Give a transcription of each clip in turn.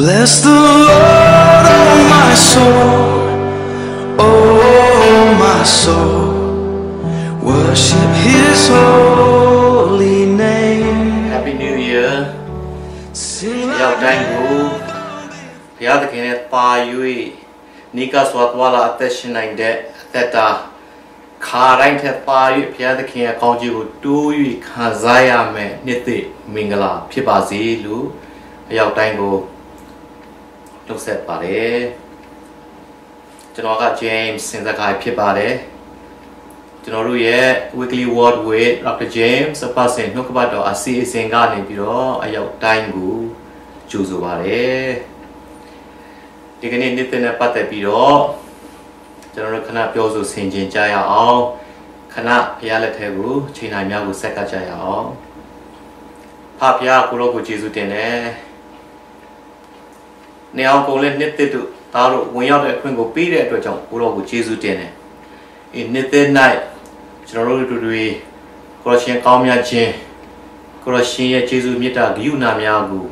Bless the Lord, oh my soul, oh my soul, worship His holy name. Happy New Year. ရောက်တိုင်းကိုဘုရားသခင်နဲ့ပါ၍နိကစွာသွားလာအသက်ရှင်နိုင်တဲ့အသက်တာခါတိုင်းထက်ပါ၍ဘုရားသခင်ရဲ့ကောင်းချီးကိုတိုး၍ခံစားရမယ်နှစ်သိမင်္ဂလာဖြစ်ပါစေလို့အရောက်တိုင်းကိုနှုတ်ဆက်ပါတယ်ကျွန်တော်က James စင်စခိုင်ဖြစ်ပါတယ်ကျွန်တော်တို့ရဲ့ Weekly Word with Dr. James အပတ်စဉ်နှုတ်ကပတ်တော်အစီအစဉ်ကနေပြီးတော့အရောက်တိုင်းကိုကြိုဆိုပါတယ်ဒီကနေ့နေ့သစ်နဲ့ပတ်သက်ပြီးတော့ကျွန်တော်တို့ခဏပြောဆိုဆင်ခြင်ကြရအောင်ခဏဘုရားလက်ထဲကိုချိန်တိုင်းများကိုဆက်ကပ်ကြရအောင်ဖဖျားကိုရောကိုယေရှုတင်တယ်နေအောင်ကုန်လဲနှစ်သစ်တို့သားတို့ဝင်ရောက်တဲ့အခွင့်ကိုပေးတဲ့အတွက်ကြောင့်ကိုရောကိုယေရှုတင်တယ်ဒီနှစ်သစ်၌ကျွန်တော်တို့တွေကိုရရှင်ကောင်းမြတ်ခြင်းကိုရရှင်ရဲ့ယေရှုမြတ်တာဂရုဏာများကို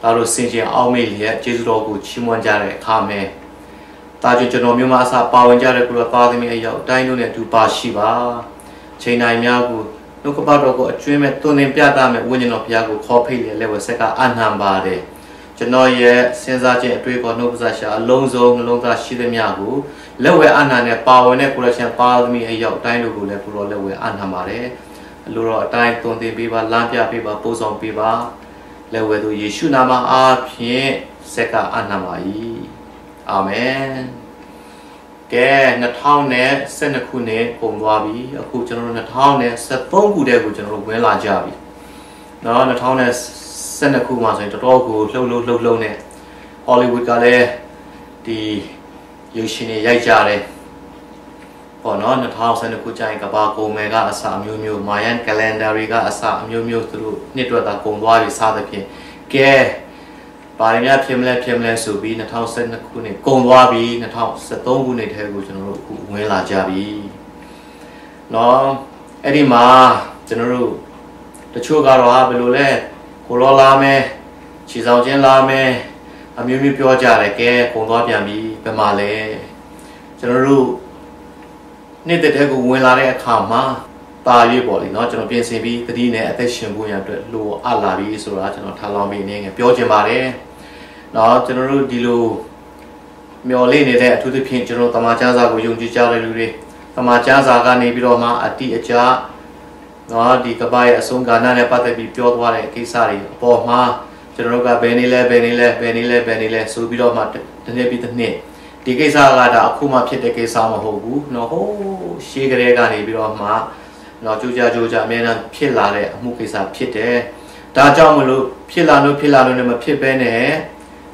ဒါတို့ဆင်ခြင်အောင်မေ့လျက်ယေရှုတော်ကိုချီးမွမ်းကြတဲ့အခါမှာတာကျွန်တော်မျိုးမအစပါဝင်ကြတဲ့ကိုရသားသမီးအရောက်တိုင်းတို့နဲ့အတူပါရှိပါချိန်တိုင်းများကိုနှုတ်ကပတ်တော်ကိုအကျွမ်းမဲ့သွန်သင်ပြသမဲ့ဝိညာဉ်တော်ဘုရားကိုခေါ်ဖိတ်လေလက်ဝဲဆက်ကအနှံပါတယ်ကျွန်တော်ရဲ့စဉ်းစားခြင်းအတွေ့အကြုံနှုတ်ပတ်ရှာအလုံးစုံနှလုံးသားရှိသမျှကိုလက်ဝဲအနှံနဲ့ပါဝင်တဲ့ကိုရရှင်ပါသမီးအရောက်တိုင်းတို့ကိုလည်းကိုရောလက်ဝဲအနှံပါတယ်အလိုတော်အတိုင်းသွန်သင်ပေးပါလမ်းပြပေးပါပို့ဆောင်ပေးပါလက်ဝဲသူယေရှုနာမအားဖြင့်ဆက်ကအနှံပါ၏အာမင်ကဲ2012ခုနှစ်ပုံသွားပြီအခုကျွန်တော်တို့2013ခုတည်းကိုကျွန်တော်တို့ဝင်လာကြပြီเนาะ2012ခုမှာဆိုရင်တော်တော်ကိုလှုပ်နေဟောလိဝုဒ်ကလည်းဒီရုပ်ရှင်တွေရိုက်ကြတယ်ပေါ့เนาะ2012ခုကျရင်ကဘာကုန်မယ်ကအစအမျိုးမျိုးမာယန်ကလန်ဒါတွေကအစအမျိုးမျိုးသူတို့နှစ်တွက်တာကုန်သွားပြီစသဖြင့်ကဲပါရမီဖြစ်မလဲဆိုပြီး2012ခုနှစ်ကုန်သွားပြီ2013ခုနှစ်ထဲကိုကျွန်တော်တို့အခုဝင်လာကြပြီเนาะအဲ့ဒီမှာကျွန်တော်တို့တချို့ကတော့ဘယ်လိုလဲကိုလောလာမယ်ခြေဆောင်ချင်းလာမယ်အမျိုးမျိုးပြောကြတယ်ကဲကုန်သွားပြန်ပြီဘယ်မှာလဲကျွန်တော်တို့နေ့တဲ့ကိုဝင်လာတဲ့အခါမှာပါရွေးပေါ့လေเนาะကျွန်တော်ပြင်ဆင်ပြီးသတိနဲ့အသက်ရှင်ဖို့ရအတွက်လိုအပ်လာပြီဆိုတာကျွန်တော်ထားလောင်းပြီးနေငယ်ပြောချင်ပါတယ်เนาะကျွန်တော်တို့ဒီလိုမျော်လင့်နေတဲ့အထူးသဖြင့်ကျွန်တော်တမန်ကျမ်းစာကိုယုံကြည်ကြတဲ့လူတွေတမန်ကျမ်းစာကနေပြီးတော့မှအတိအကျเนาะဒီကပ္ပရဲ့အဆုံးကာလနဲ့ပတ်သက်ပြီးပြောသွားတဲ့ကိစ္စတွေအပေါ်မှာကျွန်တော်တို့ကဘယ်နေလဲဆိုပြီးတော့မှတစ်နေ့ပြီးတစ်နေ့ဒီကိစ္စကဒါအခုမှဖြစ်တဲ့ကိစ္စမဟုတ်ဘူးเนาะဟိုးရှေးကလေးကနေပြီးတော့မှเนาะကြိုးကြအများနဲ့ဖြစ်လာတဲ့အမှုကိစ္စဖြစ်တယ်ဒါကြောင့်မလို့ဖြစ်လာလို့နဲ့မဖြစ်ဘဲနဲ့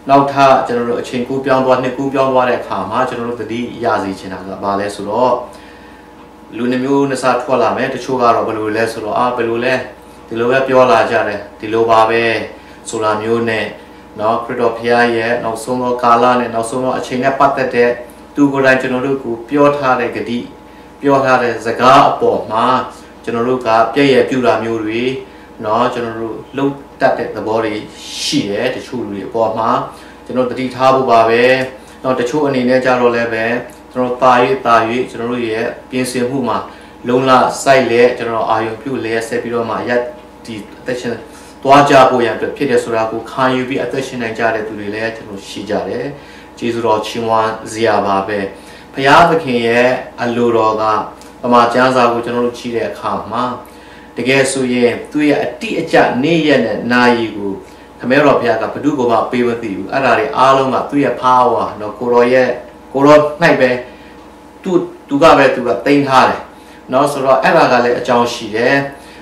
နောက်ထပ်ကျွန်တော်တို့အချိန်ကူးပြောင်းသွားနှစ်ကူးပြောင်းသွားတဲ့အခါမှာကျွန်တော်တို့သတိရစေချင်တာကဘာလဲဆိုတော့လူနှမျိုးနှစ်စားထွက်လာမယ်တချို့ကတော့ဘယ်လိုလဲဆိုတော့ဘယ်လိုလဲဒီလိုပဲပြောလာကြတယ်ဒီလိုပါပဲဆိုတာမျိုးနဲ့เนาะခရစ်တော်ဖခင်ရဲ့နောက်ဆုံးသောကာလနဲ့နောက်ဆုံးသောအချိန်နဲ့ပတ်သက်တဲ့သူကိုယ်တိုင်ကျွန်တော်တို့ကိုပြောထားတဲ့ဂတိပြောထားတဲ့စကားအပေါ်မှာကျွန်တော်တို့ကပြည့်ရပြူတာမျိုးတွေเนาะကျွန်တော်တို့လှုပ်တတ်တဲ့သဘောတွေရှိတယ်တချို့လူတွေအပေါ်မှာကျွန်တော်တတိထားဖို့ပါပဲเนาะတချို့အနေနဲ့ကြတော့လည်းပဲကျွန်တော်တာ၍ကျွန်တော်တို့ရဲ့ပြင်ဆင်မှုမှာလုံလစိုက်လဲကျွန်တော်အာယုံပြုလဲဆက်ပြီးတော့မှရက်ဒီအသက်ရှင်သွားကြဖို့ရအတွက်ဖြစ်တယ်ဆိုတာကိုခံယူပြီးအသက်ရှင်နိုင်ကြတဲ့သူတွေလည်းကျွန်တော်ရှိကြတယ်ကျေးဇူးတော်ချီးမွမ်းစရာပါပဲဘုရားသခင်ရဲ့အလိုတော်ကပမာကျမ်းစာကိုကျွန်တော်တို့ကြည့်တဲ့အခါမှာတကယ်ဆိုရင်သူ့ရဲ့အတိအကျနေ့ရက်နဲ့နာရီကိုခမဲတော်ဘုရားကဘု து ကိုမှပေးမသိဘူးအဲ့ဒါတွေအားလုံးကသူ့ရဲ့ power เนาะကိုရော၌ပဲသူကတင်ထားတယ်เนาะဆိုတော့အဲ့ဒါကလည်းအကြောင်းရှိတယ်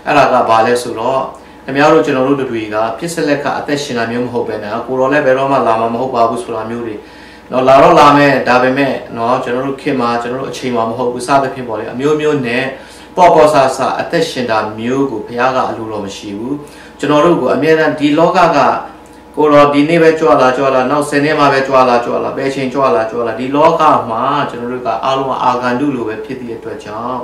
အဲ့ဒါကဘာလဲဆိုတော့ခင်ဗျားတို့ကျွန်တော်တို့တွေကဖြစ်စလက်ကအသက်ရှင်တာမျိုးမဟုတ်ပဲနော်ကိုရောလည်းဘယ်တော့မှလာမှာမဟုတ်ပါဘူးဆိုတာမျိုးတွေနော်လာတော့လာမယ်ဒါပေမဲ့နော်ကျွန်တော်တို့ခင်မှာကျွန်တော်တို့အချိန်မှာမဟုတ်ဘူးစသဖြင့်ပေါ့လေအမျိုးမျိုးနဲ့ပေါ်ဆာအသက်ရှင်တာမျိုးကိုဘုရားကအလိုတော်မရှိဘူးကျွန်တော်တို့ကိုအမြဲတမ်းဒီလောကကကိုရောဒီနေ့ပဲကြွလာနောက်10နှစ်မှပဲကြွလာဘယ်ချိန်ကြွလာဒီလောကမှာကျွန်တော်တို့ကအားလုံးအာဂန္တုလိုပဲဖြစ်တဲ့အတွက်ကြောင့်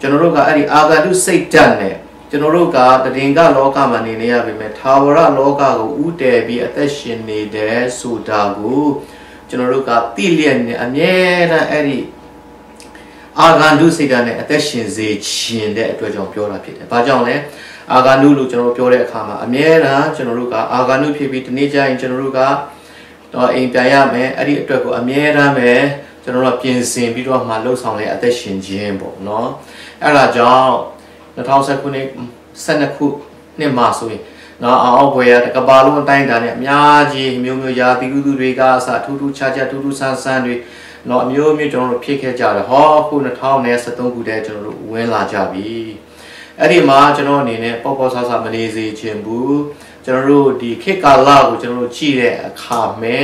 ကျွန်တော်တို့ကအဲ့ဒီအာဂန္တုစိတ်ဓာတ်နဲ့ ကျွန်တော်တို့ကတည်ငါလောကမှာနေနေရပြီမဲ့သာဝရလောကကိုဥတည်ပြီးအသက်ရှင်နေတဲ့ဆိုတာကိုကျွန်တော်တို့ကသိလျက်နဲ့အမြဲတမ်းအဲ့ဒီအာဂန္တုစိတ်ဓာတ်နဲ့အသက်ရှင်စေခြင်းတဲ့အတွက်ကြောင့်ပြောတာဖြစ်တယ်။ဘာကြောင့်လဲ။အာဂန္တုလို့ကျွန်တော်ပြောတဲ့အခါမှာအမြဲတမ်းကျွန်တော်တို့ကအာဂန္တုဖြစ်ပြီးဒီနေ့ကျရင်ကျွန်တော်တို့ကတော့အိမ်ပြန်ရမယ်အဲ့ဒီအတွက်ကိုအမြဲတမ်းပဲကျွန်တော်တို့ပြင်ဆင်ပြီးတော့မှလှုပ်ဆောင်တဲ့အသက်ရှင်ခြင်းပေါ့နော်။အဲ့ဒါကြောင့်2019ခု12ခုနှစ်မှာဆိုရင်နော်အောက်ဘွယ်ရကဘာလုံးအတိုင်းတာနဲ့အများကြီးမျိုးရာသီဥတုတွေကအစထူးထူးခြားခြားထူးထူးဆန်းဆန်းတွေနော်အမျိုးမျိုးကျွန်တော်တို့ဖြစ်ခဲ့ကြတယ်ဟောခု2013ခုတည်းကျွန်တော်တို့ဝင်လာကြပြီအဲ့ဒီမှာကျွန်တော်အနေနဲ့ပေါ့ပေါ့ဆဆမနေစေချင်ဘူးကျွန်တော်တို့ဒီခေတ်ကာလကိုကျွန်တော်တို့ကြည့်တဲ့အခါမှာ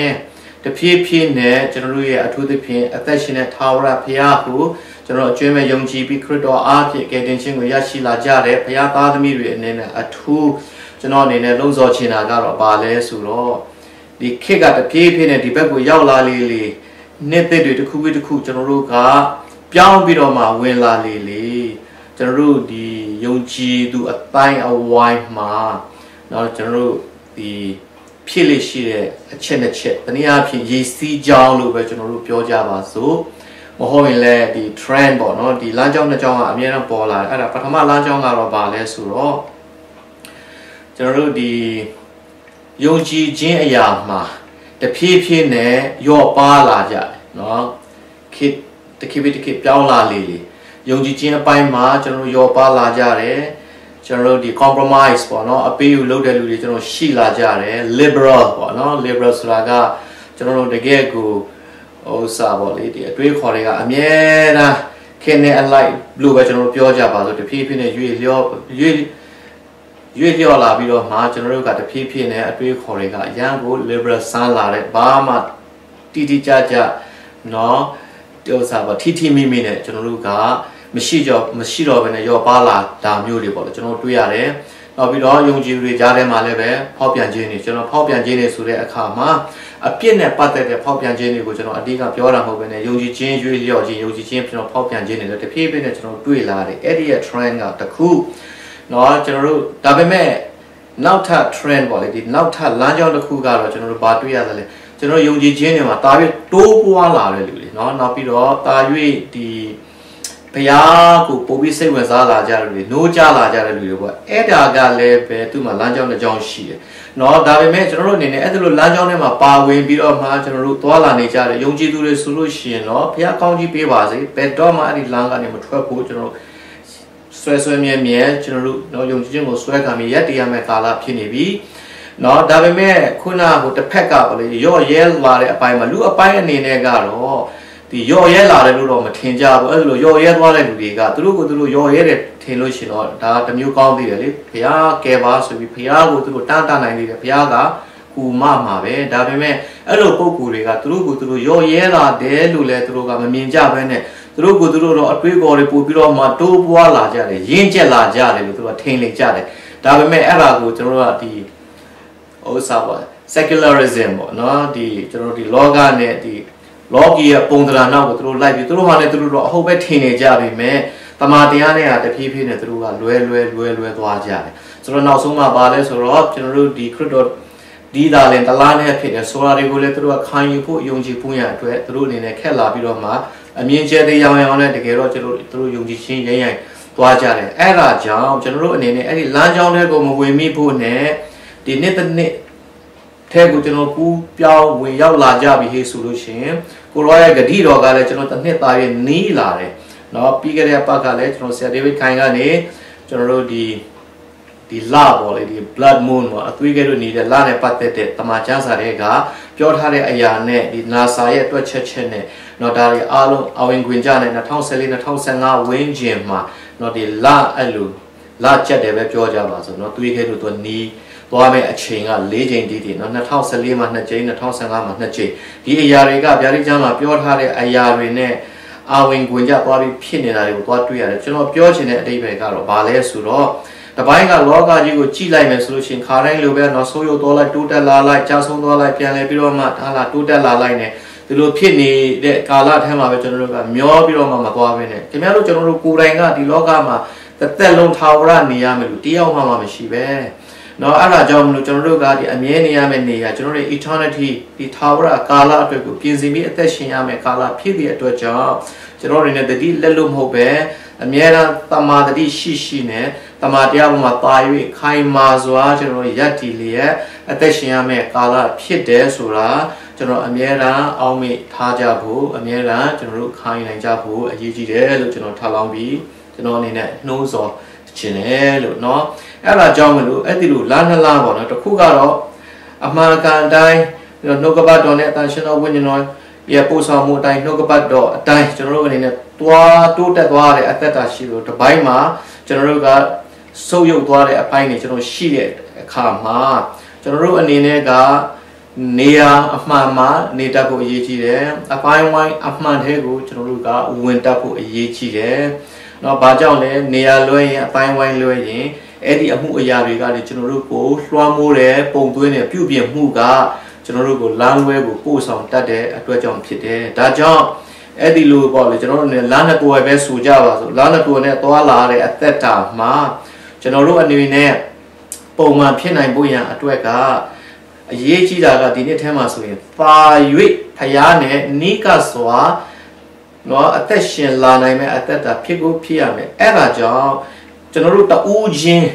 တဖြည်းဖြည်းနဲ့ကျွန်တော်တို့ရဲ့အထူးသဖြင့်အသက်ရှင်တဲ့သာဝရဘုရားကိုကျွန်တော်အကျွမ်းမဲ့ယုံကြည်ပြီးခရစ်တော်အားဖြင့်ကယ်တင်ခြင်းကိုရရှိလာကြတဲ့ဘုရားသားသမီးတွေအနေနဲ့အထူးကျွန်တော်အနေနဲ့လှုံ့ဆော်ချင်တာကတော့ဘာလဲဆိုတော့ဒီခေတ်ကတဖြည်းဖြည်းနဲ့ဒီဘက်ကိုရောက်လာလေနှစ်သက်တွေတစ်ခုပြီးတစ်ခုကျွန်တော်တို့ကပြောင်းပြီးတော့မှဝင်လာလေကျွန်တော်တို့ဒီယုံကြည်သူအတိုင်းအဝိုင်းမှာနော်ကျွန်တော်တို့ဒီဖြစ်လေရှိတဲ့အချက်နှစ်ချက်တနည်းအားဖြင့်ရည်စည်းကြောင်းလို့ပဲကျွန်တော်တို့ပြောကြပါစို့မဟုတ်ရင်လည်းဒီ trend ပေါ့နော်ဒီလမ်းကြောင်းနှစ်ကြောင်းကအများအားပေါ်လာတယ်အဲ့ဒါပထမလမ်းကြောင်းကတော့ဘာလဲဆိုတော့ကျွန်တော်တို့ဒီယုံကြည်ခြင်းအရာမှာတဖြည်းဖြည်းနဲ့ရော့ပါလာကြတယ်နော်ခေတ်တစ်ခေတ်ပြောင်းလာလေယုံကြည်ခြင်းအပိုင်းမှာကျွန်တော်တို့ရော့ပါလာကြတယ်ကျွန်တော်တို့ဒီ compromise ပေါ့နော်အပေးယူလုပ်တဲ့လူတွေကျွန်တော်ရှိလာကြတယ် liberal ပေါ့နော် liberal ဆိုတာကကျွန်တော်တို့တကယ်ကိုဥစားပေါ့လေဒီအတွေးခေါ်တွေကအမြဲတမ်းခင်းနေအလိုက်လို့ပဲကျွန်တော်တို့ပြောကြပါဆိုတဖြည်းဖြည်းနဲ့ရွေ့လျော့လာပြီးတော့မှကျွန်တော်တို့ကတဖြည်းဖြည်းနဲ့အတွေးခေါ်တွေကအရန်ကို liberal ဆန်းလာတဲ့ဘာမှတိတိကျကျနော်ဒီဥစားပေါ့ထိမိနဲ့ကျွန်တော်တို့ကမရှိတော့ဘဲနဲ့ရောပါလာတာမျိုးတွေပေါ့လေကျွန်တော်တွေ့ရတယ်နောက်ပြီးတော့ယုံကြည်သူတွေကြားထဲမှာလည်းပဲဖောက်ပြန်ခြင်းတွေကျွန်တော်ဖောက်ပြန်ခြင်းတွေဆိုတဲ့အခါမှာအပြစ်နဲ့ပတ်သက်တဲ့ဖောက်ပြန်ခြင်းတွေကိုကျွန်တော်အတိအကပြောတာမဟုတ်ဘဲနဲ့ယုံကြည်ခြင်းရွေးလျော့ခြင်းယုံကြည်ခြင်းကျွန်တော်ဖောက်ပြန်ခြင်းတွေလည်းတဖြည်းဖြည်းနဲ့ကျွန်တော်တွေ့လာတယ်အဲ့ဒီရဲ့ trend ကတခုနော်ကျွန်တော်တို့ဒါပေမဲ့နောက်ထပ် trend ပေါ့လေဒီနောက်ထပ်လမ်းကြောင်းတစ်ခုကတော့ကျွန်တော်တို့ဘာတွေ့ရသလဲကျွန်တော်ယုံကြည်ခြင်းတွေမှာတာ၍တိုးပွားလာတဲ့လူတွေနော်နောက်ပြီးတော့တာ၍ဒီဘုရားကိုပို့ပြီးစိတ်ဝင်စားလာကြတယ်လူတွေနိုးကြလာကြတဲ့လူတွေပေါ့အဲ့ဒါကလည်းပဲသူ့မှာလမ်းကြောင်းတစ်ကြောင်းရှိတယ်เนาะဒါပေမဲ့ကျွန်တော်တို့အနေနဲ့အဲ့လိုလမ်းကြောင်းထဲမှာပါဝင်ပြီးတော့မှကျွန်တော်တို့သွားလာနေကြတယ်ယုံကြည်သူတွေဆိုလို့ရှိရင်เนาะဘုရားကောင်းကြီးပေးပါစေဘယ်တော့မှအဲ့ဒီလမ်းကနေမထွက်ဖို့ကျွန်တော်တို့ဆွဲမြဲကျွန်တော်တို့เนาะယုံကြည်ခြင်းကိုဆွဲခံပြီးရက်တည်ရမယ့်ကာလဖြစ်နေပြီเนาะဒါပေမဲ့ခုနကတစ်ဖက်ကပေါ့လေရော့ရဲလာတဲ့အပိုင်းမှာလူအပိုင်းအနေနဲ့ကတော့ဒီရော့ရဲလာတယ်လို့တော့မထင်ကြဘူးအဲ့လိုရော့ရဲသွားတဲ့လူတွေကသူတို့ရော့ရဲတယ်ထင်လို့ရှိရင်တော့ဒါတမျိုးကောင်းသေးတယ်လေဘုရားကယ်ပါဆိုပြီးဘုရားကိုသူတို့တန်းနိုင်နေတယ်ဘုရားကကူမမှာပဲဒါပေမဲ့အဲ့လိုပုံကူတွေကသူတို့ရော့ရဲလာတယ်လို့လည်းသူတို့ကမမြင်ကြဘဲနဲ့သူတို့တော့အတွေးခေါ်တွေပို့ပြီးတော့မှတိုးပွားလာကြတယ်ရင့်ကျက်လာကြတယ်လို့သူတို့ထင်နေကြတယ်ဒါပေမဲ့အဲ့ဒါကိုကျွန်တော်တို့ကဒီဥစားပါ secularism ပေါ့နော်ဒီကျွန်တော်တို့ဒီလောကနဲ့ဒီလောကီရဲ့ပုံသဏ္ဍာန်နောက်ကိုသူတို့လိုက်ပြီးသူတို့မှလည်းသူတို့တော့အဟုတ်ပဲထင်နေကြပြီမဲ့တမန်တရားနဲ့တဖြည်းဖြည်းနဲ့သူတို့ကလွဲသွားကြတယ်ဆိုတော့နောက်ဆုံးမှပါလဲဆိုတော့ကျွန်တော်တို့ဒီခရစ်တော်ဒီသာလင်တလားနဲ့ဖြစ်တယ်ဆိုတာတွေကိုလည်းသူတို့ကခံယူဖို့ယုံကြည်ဖို့ရအတွက်သူတို့အနေနဲ့ခက်လာပြီးတော့မှအမြင့်ကျဲတဲ့ရောင်နဲ့တကယ်တော့ကျွန်တော်တို့ယုံကြည်ခြင်းရိုင်းသွားကြတယ်အဲ့ဒါကြောင့်ကျွန်တော်တို့အနေနဲ့အဲ့ဒီလမ်းကြောင်းတွေကိုမဝင်မိဖို့နဲ့ဒီနှစ်တစ်နှစ်ထဲကိုကျွန်တော်ကူးပြောင်းဝင်ရောက်လာကြပြီဟေ့ဆိုလို့ရှိရင်ကိုရောရဲ့ဂတိတော်ကလည်းကျွန်တော်တစ်နှစ်သားရဲ့နီးလာတယ်เนาะပြီးခဲ့တဲ့ပတ်ကလည်းကျွန်တော်ဆရာဒေးဗစ်ခိုင်ကနေကျွန်တော်တို့ဒီလပေါ့လေဒီ blood moon ပေါ့အသွေးကဲလို့နေတဲ့လနဲ့ပတ်သက်တဲ့တမန်ကျမ်းစာတွေကပြောထားတဲ့အရာနဲ့ဒီ NASA ရဲ့တွက်ချက်နဲ့เนาะဒါတွေအားလုံးအဝင်ခွင်ကြတဲ့2014-2015ဝင်းကျင်မှာเนาะဒီလအဲ့လိုလချက်တယ်ပဲပြောကြပါဆိုเนาะသွေးကဲလို့သူနီးသွားမဲ့အချိန်က4ချိန်တိတိเนาะ2014မှာ2ချိန်2015မှာ2ချိန်ဒီအရာတွေကဗျာဒိတ်ကျမ်းမှာပြောထားတဲ့အရာတွေနဲ့အဝင်ခွင်ကြသွားပြီးဖြစ်နေတာတွေကိုသွားတွေ့ရတယ်ကျွန်တော်ပြောချင်တဲ့အဓိပ္ပာယ်ကတော့ဘာလဲဆိုတော့တပိုင်းကလောကကြီးကိုကြည့်လိုက်မယ်ဆိုလို့ရှိရင်ခါတိုင်းလိုပဲเนาะဆိုးရုပ်သွားလိုက်တိုးတက်လာလိုက်ကြာဆုံးသွားလိုက်ပြန်လဲပြီးတော့မှဟာလာတိုးတက်လာလိုက်နေ ဒီလိုဖြစ်နေတဲ့ကာလထဲမှာပဲကျွန်တော်တို့ကမျောပြီးတော့မှမသွားဘဲနဲ့ခင်ဗျားတို့ကျွန်တော်တို့ကိုယ်တိုင်ကဒီလောကမှာတစ်သက်လုံးထာဝရနေရမယ်လို့တယောက်မှမရှိပဲနော်အဲ့ဒါကြောင့်မလို့ကျွန်တော်တို့ကဒီအမြဲနေရမယ့်နေရာကျွန်တော်တို့ eternity ဒီထာဝရကာလအတွက်ကိုပြင်ဆင်ပြီးအသက်ရှင်ရမယ့်ကာလဖြစ်တဲ့အတွက်ကြောင့်ကျွန်တော်တို့နဲ့တတိလက်လို့မဟုတ်ပဲအမြဲတမ်းတမာတတိရှိနဲ့တမာတရားပေါ်မှာပါ၍ခိုင်မာစွာကျွန်တော်တို့ယက်တီလျက်အသက်ရှင်ရမယ့်ကာလဖြစ်တယ်ဆိုတာကျွန်တော်အမြဲတမ်းအောက်မေ့ထားကြဖို့အမြဲတမ်းကျွန်တော်တို့ခိုင်နိုင်ကြဖို့အရေးကြီးတယ်လို့ကျွန်တော်ထားလောင်းပြီးကျွန်တော်အနေနဲ့နှိုးဆော်ခြင်းလေလို့เนาะအဲ့ဒါကြောင့်မလို့အဲ့ဒီလိုလမ်းနှစ်လမ်းပေါ့နော်တစ်ခုကတော့အမှန်ကန်တိုင်းနှုတ်ကပတ်တော်နဲ့အတန်ရှင်တော်ဝိညာဉ်တော်ရဲ့ပို့ဆောင်မှုအတိုင်းနှုတ်ကပတ်တော်အတိုင်းကျွန်တော်တို့အနေနဲ့တိုးတက်သွားတဲ့အသက်တာရှိလို့တစ်ပိုင်းမှာကျွန်တော်တို့ကဆုပ်ယုပ်သွားတဲ့အပိုင်းတွေကျွန်တော်ရှိတဲ့အခါမှာကျွန်တော်တို့အနေနဲ့ကနေရာအမှန်မှာနေတတ်ဖို့အရေးကြီးတယ်အပိုင်းဝိုင်းအမှန်တဲ့ကိုကျွန်တော်တို့ကဝင်တတ်ဖို့အရေးကြီးတယ်เนาะဘာကြောင့်လဲနေရာလွှဲရင်အပိုင်းဝိုင်းလွှဲရင်အဲ့ဒီအမှုအရာတွေကလည်းကျွန်တော်တို့ကိုလွှမ်းမိုးတယ်ပုံသွင်းတယ်ပြုပြင်မှုကကျွန်တော်တို့ကိုလမ်းလွဲကိုပို့ဆောင်တတ်တဲ့အတွက်ကြောင့်ဖြစ်တယ်ဒါကြောင့်အဲ့ဒီလိုပေါ့လေကျွန်တော်တို့လည်းလမ်းနှစ်ပေါ်ပဲဆိုကြပါစို့လမ်းနှစ်ပေါ်နဲ့သွားလာတဲ့အသက်တာမှာကျွန်တော်တို့အနေနဲ့ပုံမှန်ဖြစ်နိုင်ဖို့ရန်အတွက် အရေးကြီးတာကဒီနေ့ထဲမှာဆိုရင်ပါ၍ဖယားနဲ့နိကစွာနော်အသက်ရှင်လာနိုင်မဲ့အသက်တာဖြစ်ကိုဖြစ်ရမယ်အဲ့ဒါကြောင့်ကျွန်တော်တို့တူးချင်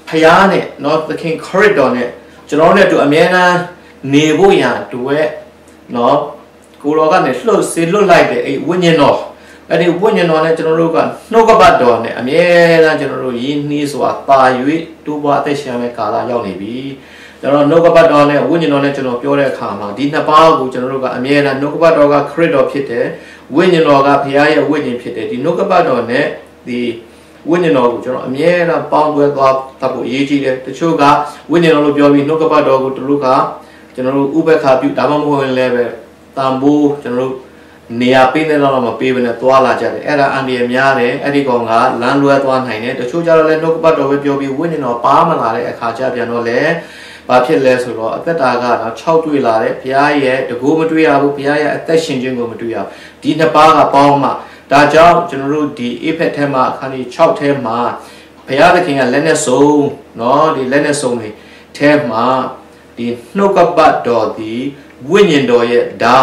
းဖယားနဲ့နော်သခင်ခရစ်တော်နဲ့ကျွန်တော်နဲ့တူအမြဲတမ်းနေဖို့ရန်အတွက်နော်ကိုတော်ကနေလှုပ်စေလွတ်လိုက်တဲ့အဲ့ဝိညာဉ်တော်အဲ့ဒီဝိညာဉ်တော်နဲ့ကျွန်တော်တို့ကနှုတ်ကပတ်တော်နဲ့အမြဲတမ်းကျွန်တော်တို့ယဉ်နှီးစွာပါ၍တိုးပွားအသက်ရှင်မဲ့ကာလရောက်နေပြီကျွန်တော်နှုတ်ကပတ်တော်နဲ့ဝိညာဉ်တော်နဲ့ကျွန်တော်ပြောတဲ့အခါမှာဒီနှစ်ပါးကိုကျွန်တော်တို့ကအမြဲတမ်းနှုတ်ကပတ်တော်ကခရစ်တော်ဖြစ်တယ်ဝိညာဉ်တော်ကဘုရားရဲ့ဝိညာဉ်ဖြစ်တယ်ဒီနှုတ်ကပတ်တော်နဲ့ဒီဝိညာဉ်တော်ကိုကျွန်တော်အမြဲတမ်းပေါင်းတွဲသွားတတ်ဖို့အရေးကြီးတယ်တချို့ကဝိညာဉ်တော်လို့ပြောပြီးနှုတ်ကပတ်တော်ကိုတို့ကကျွန်တော်တို့ဥပက္ခပြုဒါမှမဟုတ်လည်းပဲတန်ဖိုးကျွန်တော်တို့နေရာပေးနေတော့မပေးဘဲနဲ့သွားလာကြတယ်အဲ့ဒါအန္တရာယ်များတယ်အဲ့ဒီကောင်ကလမ်းလွဲသွားနိုင်တယ်တချို့ကြတော့လည်းနှုတ်ကပတ်တော်ပဲပြောပြီးဝိညာဉ်တော်ပါမလာတဲ့အခါကျပြန်တော့လေဘာဖြစ်လဲဆိုတော့အသက်တာကတော့6တွေ့လာတယ်ဘုရားရဲ့တကူမတွေ့ရဘူးဘုရားရဲ့အသက်ရှင်ခြင်းကိုမတွေ့ရဘူးဒီနှစ်ပါးကပေါင်းမှဒါကြောင့်ကျွန်တော်တို့ဒီအေဖက်ထဲမှာအခန်းကြီး6ထဲမှာဘုရားသခင်ကလက်နဲ့စုံเนาะဒီလက်နဲ့စုံနေထဲမှာဒီနှုတ်ကပတ်တော်ဒီဝိညာဉ်တော်ရဲ့ဓာ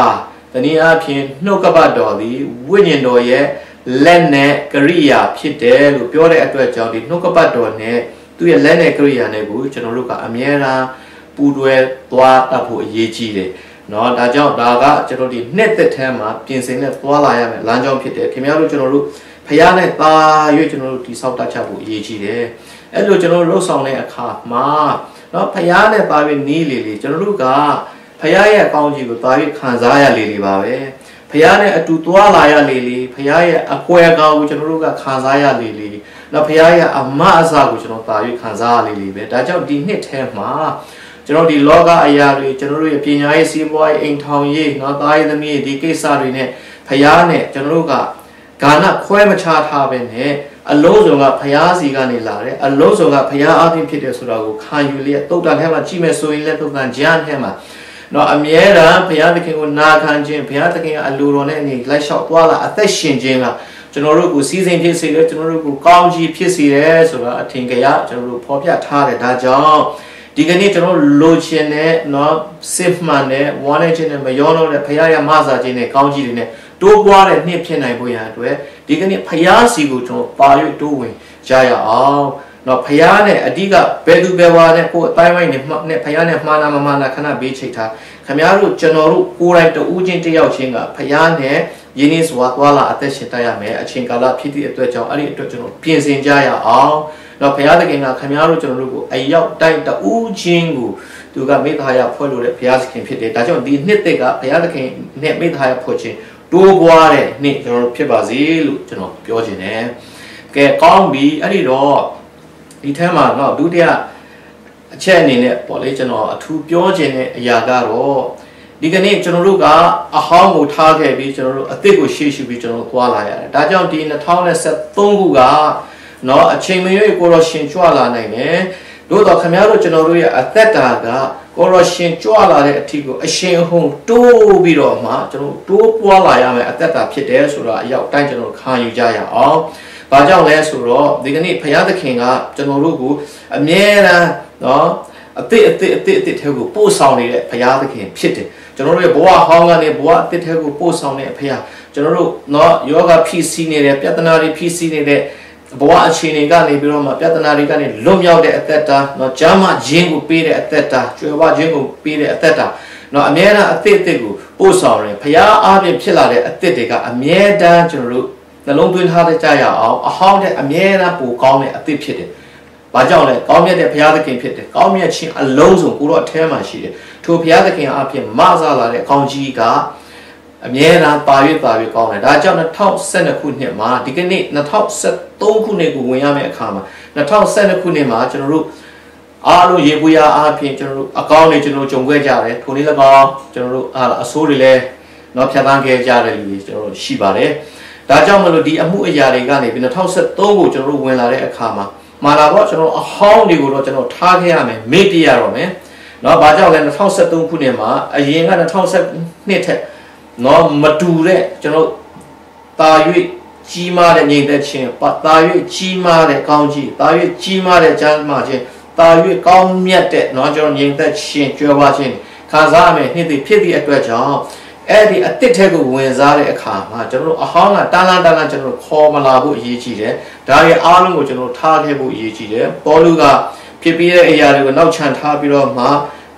တနည်းအားဖြင့်နှုတ်ကပတ်တော်ဒီဝိညာဉ်တော်ရဲ့လက်နဲ့ကရိယာဖြစ်တယ်လို့ပြောတဲ့အတွက်ကြောင့်ဒီနှုတ်ကပတ်တော်နဲ့သူရဲ့လက်နဲ့ကရိယာနဲ့ကိုကျွန်တော်တို့ကအမြဲတမ်းပူတွဲသွားတတ်ဖို့အရေးကြီးတယ်เนาะဒါကြောင့်ဒါကကျွန်တော်ဒီနှစ်သက်ထဲမှာပြင်ဆင်နဲ့သွားလာရမယ်လမ်းကြောင်းဖြစ်တယ်ခင်ဗျားတို့ကျွန်တော်တို့ဖျားနဲ့ပါရွေးကျွန်တော်တို့ဒီဆောက်တတ်ချဖို့အရေးကြီးတယ်အဲ့လိုကျွန်တော်တို့လှုပ်ဆောင်တဲ့အခါမှာเนาะဖျားနဲ့ပါရွေးနီးလေကျွန်တော်တို့ကဖျားရဲ့အကောင်းကြီးကိုပါရွေးခံစားရလေပါပဲဖျားနဲ့အတူသွားလာရလေဖျားရဲ့အကွယ်ကောင်းကိုကျွန်တော်တို့ကခံစားရလေနောက်ဖျားရဲ့အမအစကိုကျွန်တော်ပါ၍ခံစားရလေပဲဒါကြောင့်ဒီနှစ်ထဲမှာကျွန်တော်ဒီလောကအရာတွေကျွန်တော်တို့ရဲ့ပညာရေးစီးပွားရေးအိမ်ထောင်ရေးနော်သားရေးသမီးဒီကိစ္စတွေနဲ့ဖျားနဲ့ကျွန်တော်တို့ကဂါနခွဲမချထားပဲနဲ့အလုံးစုံကဖျားစီကနေလာတယ်အလုံးစုံကဖျားအပြင်ဖြစ်တယ်ဆိုတာကိုခံယူလျက်တုတ်တန်ထဲမှာကြည့်မယ်ဆိုရင်လည်းတုတ်တန်ဂျန်ထဲမှာနော်အမြဲတမ်းဘုရားသခင်ကိုနာခံခြင်းဘုရားသခင်ကအလိုတော်နဲ့အနေလိုက်လျှောက်သွားလာအသက်ရှင်ခြင်းကကျွန်တော်တို့ကိုစီစဉ်ဖြစ်စေတယ်ကျွန်တော်တို့ကိုကောင်းကြီးဖြစ်စေတယ်ဆိုတာအထင်ကရကျွန်တော်တို့ဖော်ပြထားတယ်ဒါကြောင့်ဒီကနေ့ကျွန်တော်လိုချင်တဲ့နော်စစ်မှန်တဲ့ဝမ်းနဲ့ခြင်းနဲ့မရောတော့တဲ့ဘုရားရဲ့မဆာခြင်းနဲ့ကောင်းကြီးတွေနဲ့တိုးပွားတဲ့နှစ်ဖြစ်နိုင်ဖို့ရန်အတွက်ဒီကနေ့ဘုရားစီကိုကျွန်တော်ပါ၍တိုးဝင်ကြရအောင်နော်ဖယားနဲ့အဓိကဘယ်သူဘယ်ဝါနဲ့ကိုယ်အတိုင်းဝိုင်းနဲ့ဖယားနဲ့မှားနာမမှားနာခဏဘေးချိတ်ထားခင်ဗျားတို့ကျွန်တော်တို့ကိုယ်တိုင်တူးချင်းတယောက်ချင်းကဖယားနဲ့ယင်းနေစွာသွားလာအသက်ရှင်တတ်ရမယ်အချိန်ကာလဖြစ်သည့်အတွက်ကြောင့်အဲ့ဒီအတွက်ကျွန်တော်ပြင်ဆင်ကြရအောင်နော်ဖယားသခင်ကခင်ဗျားတို့ကျွန်တော်တို့ကိုအရောက်တိုင်းတူးချင်းကိုသူကမေတ္တာရဖွဲ့လို့တဲ့ဘုရားသခင်ဖြစ်တယ်ဒါကြောင့်ဒီနှစ်သစ်ကဘုရားသခင်နဲ့မေတ္တာရဖွဲ့ခြင်းတိုးပွားတဲ့နှစ်ကျွန်တော်ဖြစ်ပါစေလို့ကျွန်တော်ပြောချင်တယ်ကဲကောင်းပြီအဲ့ဒီတော့ဒီထဲမှာတော့ဒုတိယအချက်အနေနဲ့ပေါ့လေကျွန်တော်အထူးပြောချင်တဲ့အရာကတော့ဒီကနေ့ကျွန်တော်တို့ကအဟောင်းကိုထားခဲ့ပြီးကျွန်တော်တို့အသစ်ကိုရှေ့ရှုပြီးကျွန်တော်သွားလာရတယ်ဒါကြောင့်ဒီ2023ခုကเนาะအချိန်မရွေးကိုတော့ရှင်ကြွလာနိုင်တယ် တို့တော့ခမရတို့ကျွန်တော်တို့ရဲ့အသက်တာကကိုရရှင်ကြွလာတဲ့အထီကိုအရှင်ဟုန်တိုးပြီးတော့မှကျွန်တော်တိုးပွားလာရမယ်အသက်တာဖြစ်တယ်ဆိုတာအရောက်တိုင်းကျွန်တော်ခံယူကြရအောင်။ဘာကြောင့်လဲဆိုတော့ဒီကနေ့ဘုရားသခင်ကကျွန်တော်တို့ကိုအမြဲတမ်းနော်အသစ်ထဲကိုပို့ဆောင်နေတဲ့ဘုရားသခင်ဖြစ်တယ်။ကျွန်တော်တို့ရဲ့ဘဝဟောင်းကနေဘဝအသစ်ထဲကိုပို့ဆောင်တဲ့ဘုရားကျွန်တော်တို့နော်ယောဂဖြစ်စီနေတဲ့ပြဿနာတွေဖြစ်စီနေတဲ့ဘဝအခြေအနေကနေပြီးတော့မှပြဿနာတွေကနေလွတ်မြောက်တဲ့အသက်တာနော်ဂျမ်းမခြင်းကိုပေးတဲ့အသက်တာကျွယ်ဝခြင်းကိုပေးတဲ့အသက်တာနော်အမြဲတမ်းအသစ်ကိုပို့ဆောင်ရင်ဘုရားအားဖြင့်ဖြစ်လာတဲ့အသစ်တွေကအမြဲတမ်းကျွန်တော်တို့နှလုံးသွင်းထားကြရအောင်အဟောင်းတဲ့အမြဲတမ်းပိုကောင်းတဲ့အသစ်ဖြစ်တယ်။ဘာကြောင့်လဲကောင်းမြတ်တဲ့ဘုရားသခင်ဖြစ်တယ်။ကောင်းမြတ်ခြင်းအလုံးစုံကိုတော့အထဲမှာရှိတယ်။ထိုဘုရားသခင်အားဖြင့်မဆလာတဲ့အကောင်းကြီးကအမြဲတမ်းပါ၍ကောင်းတယ်။ဒါကြောင့်2012ခုနှစ်မှာဒီကနေ့2013ခုနှစ်ကိုဝင်ရမယ့်အခါမှာ2012ခုနှစ်မှာကျွန်တော်တို့အားလုံးရေပွေးအားဖြင့်ကျွန်တော်တို့အကောင်းတွေကျွန်တော်ကြုံခဲ့ကြတယ်။ထိုနည်း၎င်းကျွန်တော်တို့အဆိုးတွေလည်းတော့ဖြတ်သန်းခဲ့ကြတဲ့လူတွေကျွန်တော်တို့ရှိပါတယ်။ဒါကြောင့်မလို့ဒီအမှုအရာတွေကနေပြီး2013ကိုကျွန်တော်တို့ဝင်လာတဲ့အခါမှာမာလာတော့ကျွန်တော်အဟောင်းတွေကိုတော့ကျွန်တော်ထားခဲ့ရမယ်မေ့ပြရတော့မယ်။နော်ဘာကြောင့်လဲ2013ခုနှစ်မှာအရင်က2012ထက်နော်မတူတဲ့ကျွန်တော်တာ၍ကြီးမားတဲ့ညီသက်ချင်းတာ၍ကြီးမားတဲ့ကောင်းကြီးတာ၍ကြီးမားတဲ့ကျမ်းမာခြင်းတာ၍ကောင်းမြတ်တဲ့နော်ကျွန်တော်ညီသက်ချင်းကြွယ်ဝခြင်းခံစားရမယ်နှစ်သိဖြစ်သည့်အတွက်ကြောင့်အဲ့ဒီအတစ်ထဲကိုဝင်စားတဲ့အခါမှာကျွန်တော်တို့အဟောင်းကတန်းကျွန်တော်တို့ခေါ်မလာဖို့အရေးကြီးတယ်ဒါရဲ့အားလုံးကိုကျွန်တော်ထားခဲ့ဖို့အရေးကြီးတယ်ပေါလုကဖြစ်ပြီးတဲ့အရာတွေကိုနောက်ချန်ထားပြီးတော့မှ